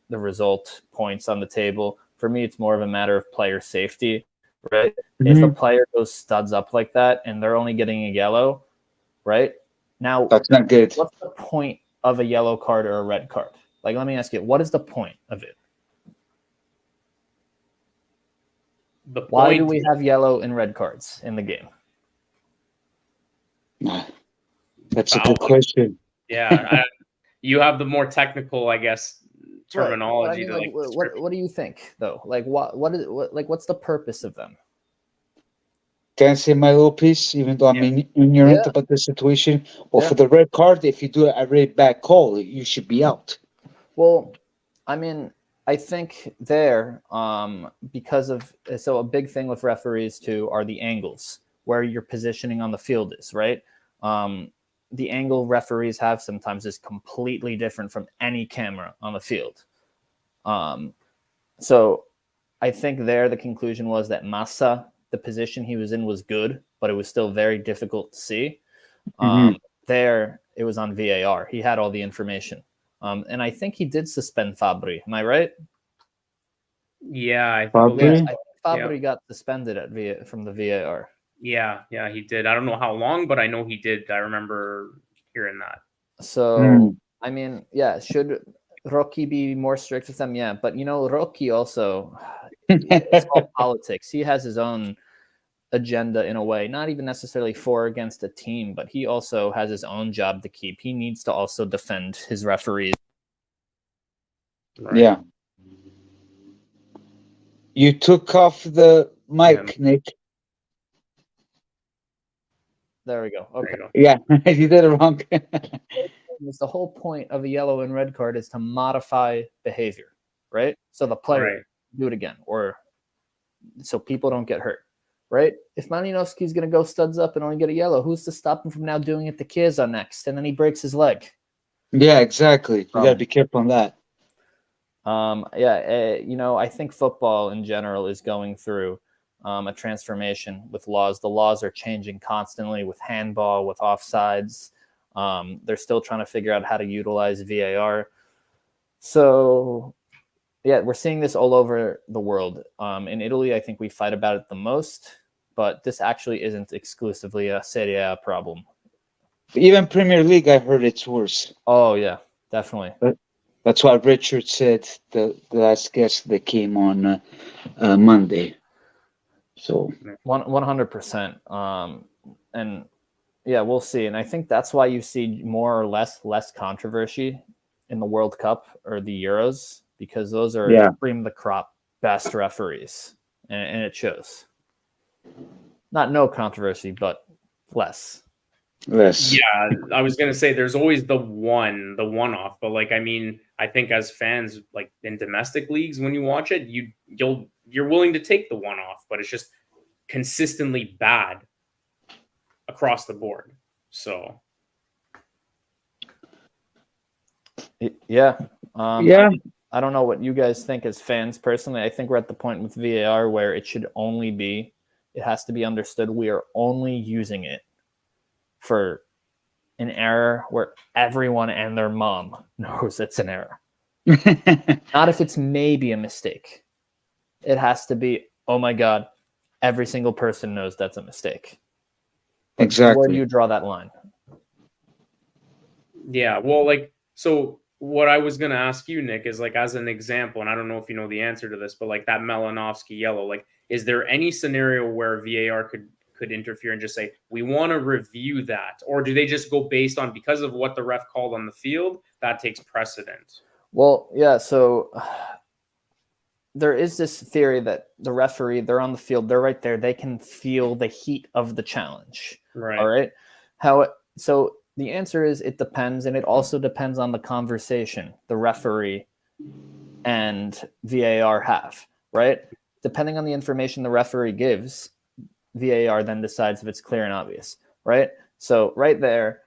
the result points on the table. For me, it's more of a matter of player safety, right? Mm-hmm. If a player goes studs up like that and they're only getting a yellow, right? Now, that's not good. What's the point of a yellow card or a red card? Like, let me ask you, what is the point of it? Why do we have yellow and red cards in the game? That's a good question. Yeah. You have the more technical, I guess, terminology. Right. What do you think, though? Like, what's the purpose of them? Can I say my little piece, even though I'm ignorant about the situation? Or for the red card, if you do a very bad call, you should be out. Well, I mean, I think because of a big thing with referees too are the angles where your positioning on the field is, right? The angle referees have sometimes is completely different from any camera on the field. So I think the conclusion was that Massa the position he was in was good, but it was still very difficult to see. Mhm. There, it was on VAR. He had all the information. And I think he did suspend Fabri. Am I right? Yeah, I Fabri? Yeah, believe. I think Fabri got suspended from the VAR. Yeah, he did. I don't know how long, but I know he did. I remember hearing that. So, I mean, yeah, should Rocky be more strict with them? Yeah, but Rocky also, it's all politics. He has his own agenda in a way, not even necessarily for or against a team, but he also has his own job to keep. He needs to also defend his referees. Right. Yeah. You took off the mic, Nick. There we go. Okay. Yeah, you did it wrong. The whole point of a yellow and red card is to modify behavior, right? So the player do it again, or so people don't get hurt, right? If Malinowski's going to go studs up and only get a yellow, who's to stop him from now doing it to Chiesa next, and then he breaks his leg? Yeah, exactly. You got to be careful on that. I think football in general is going through a transformation with laws. The laws are changing constantly with handball, with offsides. They're still trying to figure out how to utilize VAR. So, yeah, we're seeing this all over the world. In Italy, I think we fight about it the most, but this actually isn't exclusively a Serie A problem. Even Premier League, I heard it's worse. Oh, yeah, definitely. That's what Richard said, the last guest that came on Monday. So 100%. And yeah, we'll see. And I think that's why you see more or less controversy in the World Cup or the Euros, because those are cream of the crop best referees, and it shows. Not no controversy, but less. Yeah, I was gonna say there's always the one-off, but like, I mean, I think as fans, like in domestic leagues, when you watch it, you're willing to take the one-off, but it's just consistently bad across the board. So yeah. I don't know what you guys think as fans. Personally, I think we're at the point with VAR where it has to be understood we are only using it for an error where everyone and their mom knows it's an error. Not if it's maybe a mistake. It has to be, oh my God, every single person knows that's a mistake. But exactly. where do you draw that line? Yeah, well, so what I was going to ask you, Nick, is as an example, and I don't know if you know the answer to this, but that Malinowski yellow, is there any scenario where VAR could interfere and just say, we want to review that? Or do they just go based on, because of what the ref called on the field, that takes precedent? Well, yeah, so there is this theory that the referee, they're on the field, they're right there, they can feel the heat of the challenge. Right. All right. So the answer is it depends, and it also depends on the conversation the referee and VAR have, right? Depending on the information the referee gives, VAR then decides if it's clear and obvious, right? So right there,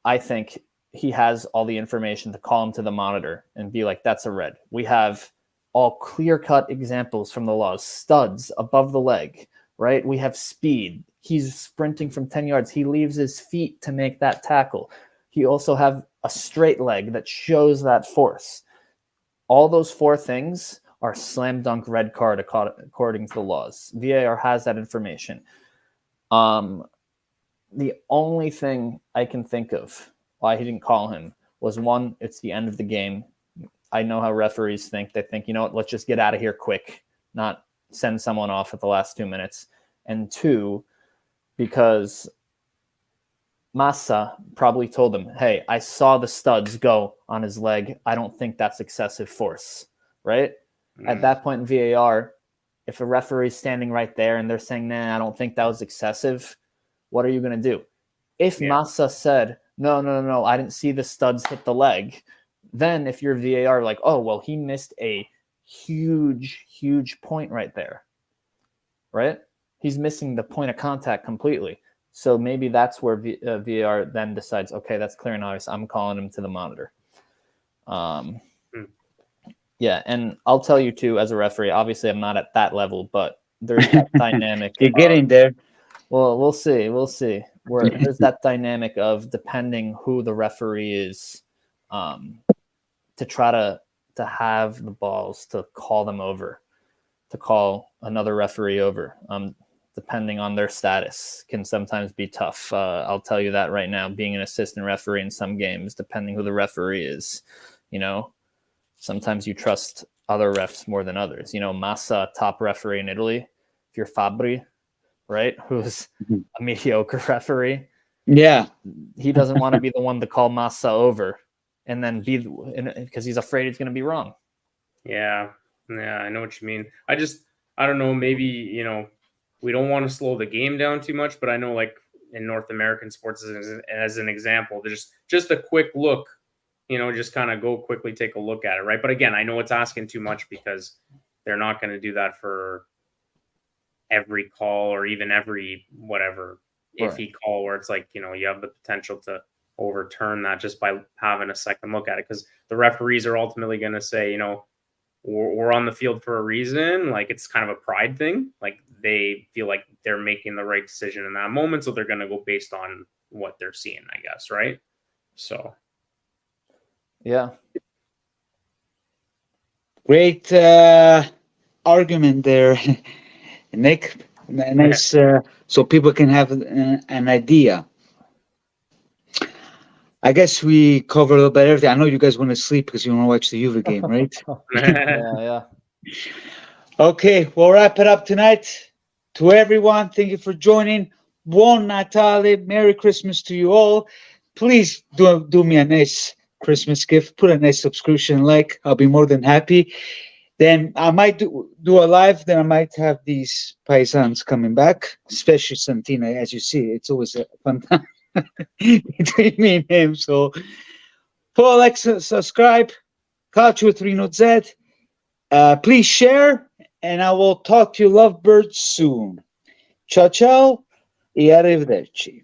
I think he has all the information to call him to the monitor and be like, that's a red. We have all clear-cut examples from the laws. Studs above the leg, right? We have speed. He's sprinting from 10 yards. He leaves his feet to make that tackle. He also have a straight leg that shows that force. All those four things are slam dunk red card according to the laws. VAR has that information. The only thing I can think of why he didn't call him was, one, it's the end of the game. I know how referees think. They think, you know what, let's just get out of here quick, not send someone off at the last 2 minutes. And two, because Massa probably told him, hey, I saw the studs go on his leg. I don't think that's excessive force, right? At that point in VAR, if a referee's standing right there and they're saying, nah, I don't think that was excessive, what are you going to do? If Massa said, no, I didn't see the studs hit the leg, then if you're VAR, oh, well, he missed a huge point right there, right? He's missing the point of contact completely. So maybe that's where VAR then decides, okay, that's clear and obvious. I'm calling him to the monitor. Yeah, and I'll tell you too, as a referee, obviously I'm not at that level, but there's that dynamic. You're getting there. Well, we'll see. We'll see. Where there's that dynamic of depending who the referee is, to try to have the balls to call them over, to call another referee over, depending on their status, can sometimes be tough. I'll tell you that right now. Being an assistant referee in some games, depending who the referee is, sometimes you trust other refs more than others. Massa, top referee in Italy. If you're Fabri, right, who's a mediocre referee, yeah, he doesn't want to be the one to call Massa over, and then because he's afraid he's going to be wrong. Yeah, I know what you mean. I don't know. Maybe we don't want to slow the game down too much, but I know like in North American sports, as an example, there's just a quick look. Just kind of go quickly take a look at it, right? But again, I know it's asking too much because they're not going to do that for every call or even every whatever iffy call where it's like, you have the potential to overturn that just by having a second look at it, because the referees are ultimately going to say, we're on the field for a reason. Like it's kind of a pride thing. Like they feel like they're making the right decision in that moment, so they're going to go based on what they're seeing, I guess, right? So yeah, great argument there, Nick. Nice, so people can have an idea. I guess we covered a little bit everything. I know you guys want to sleep because you want to watch the Juve game, right? yeah. Okay, we'll wrap it up tonight. To everyone, thank you for joining. Buon Natale, Merry Christmas to you all. Please do me a nice Christmas gift. Put a nice subscription like. I'll be more than happy. Then I might do a live. Then I might have these paesans coming back, especially Santina. As you see, it's always a fun time between me and him. So follow, like, subscribe. Calcio with Rino Z. Please share, and I will talk to you lovebirds soon. Ciao, ciao, e arrivederci.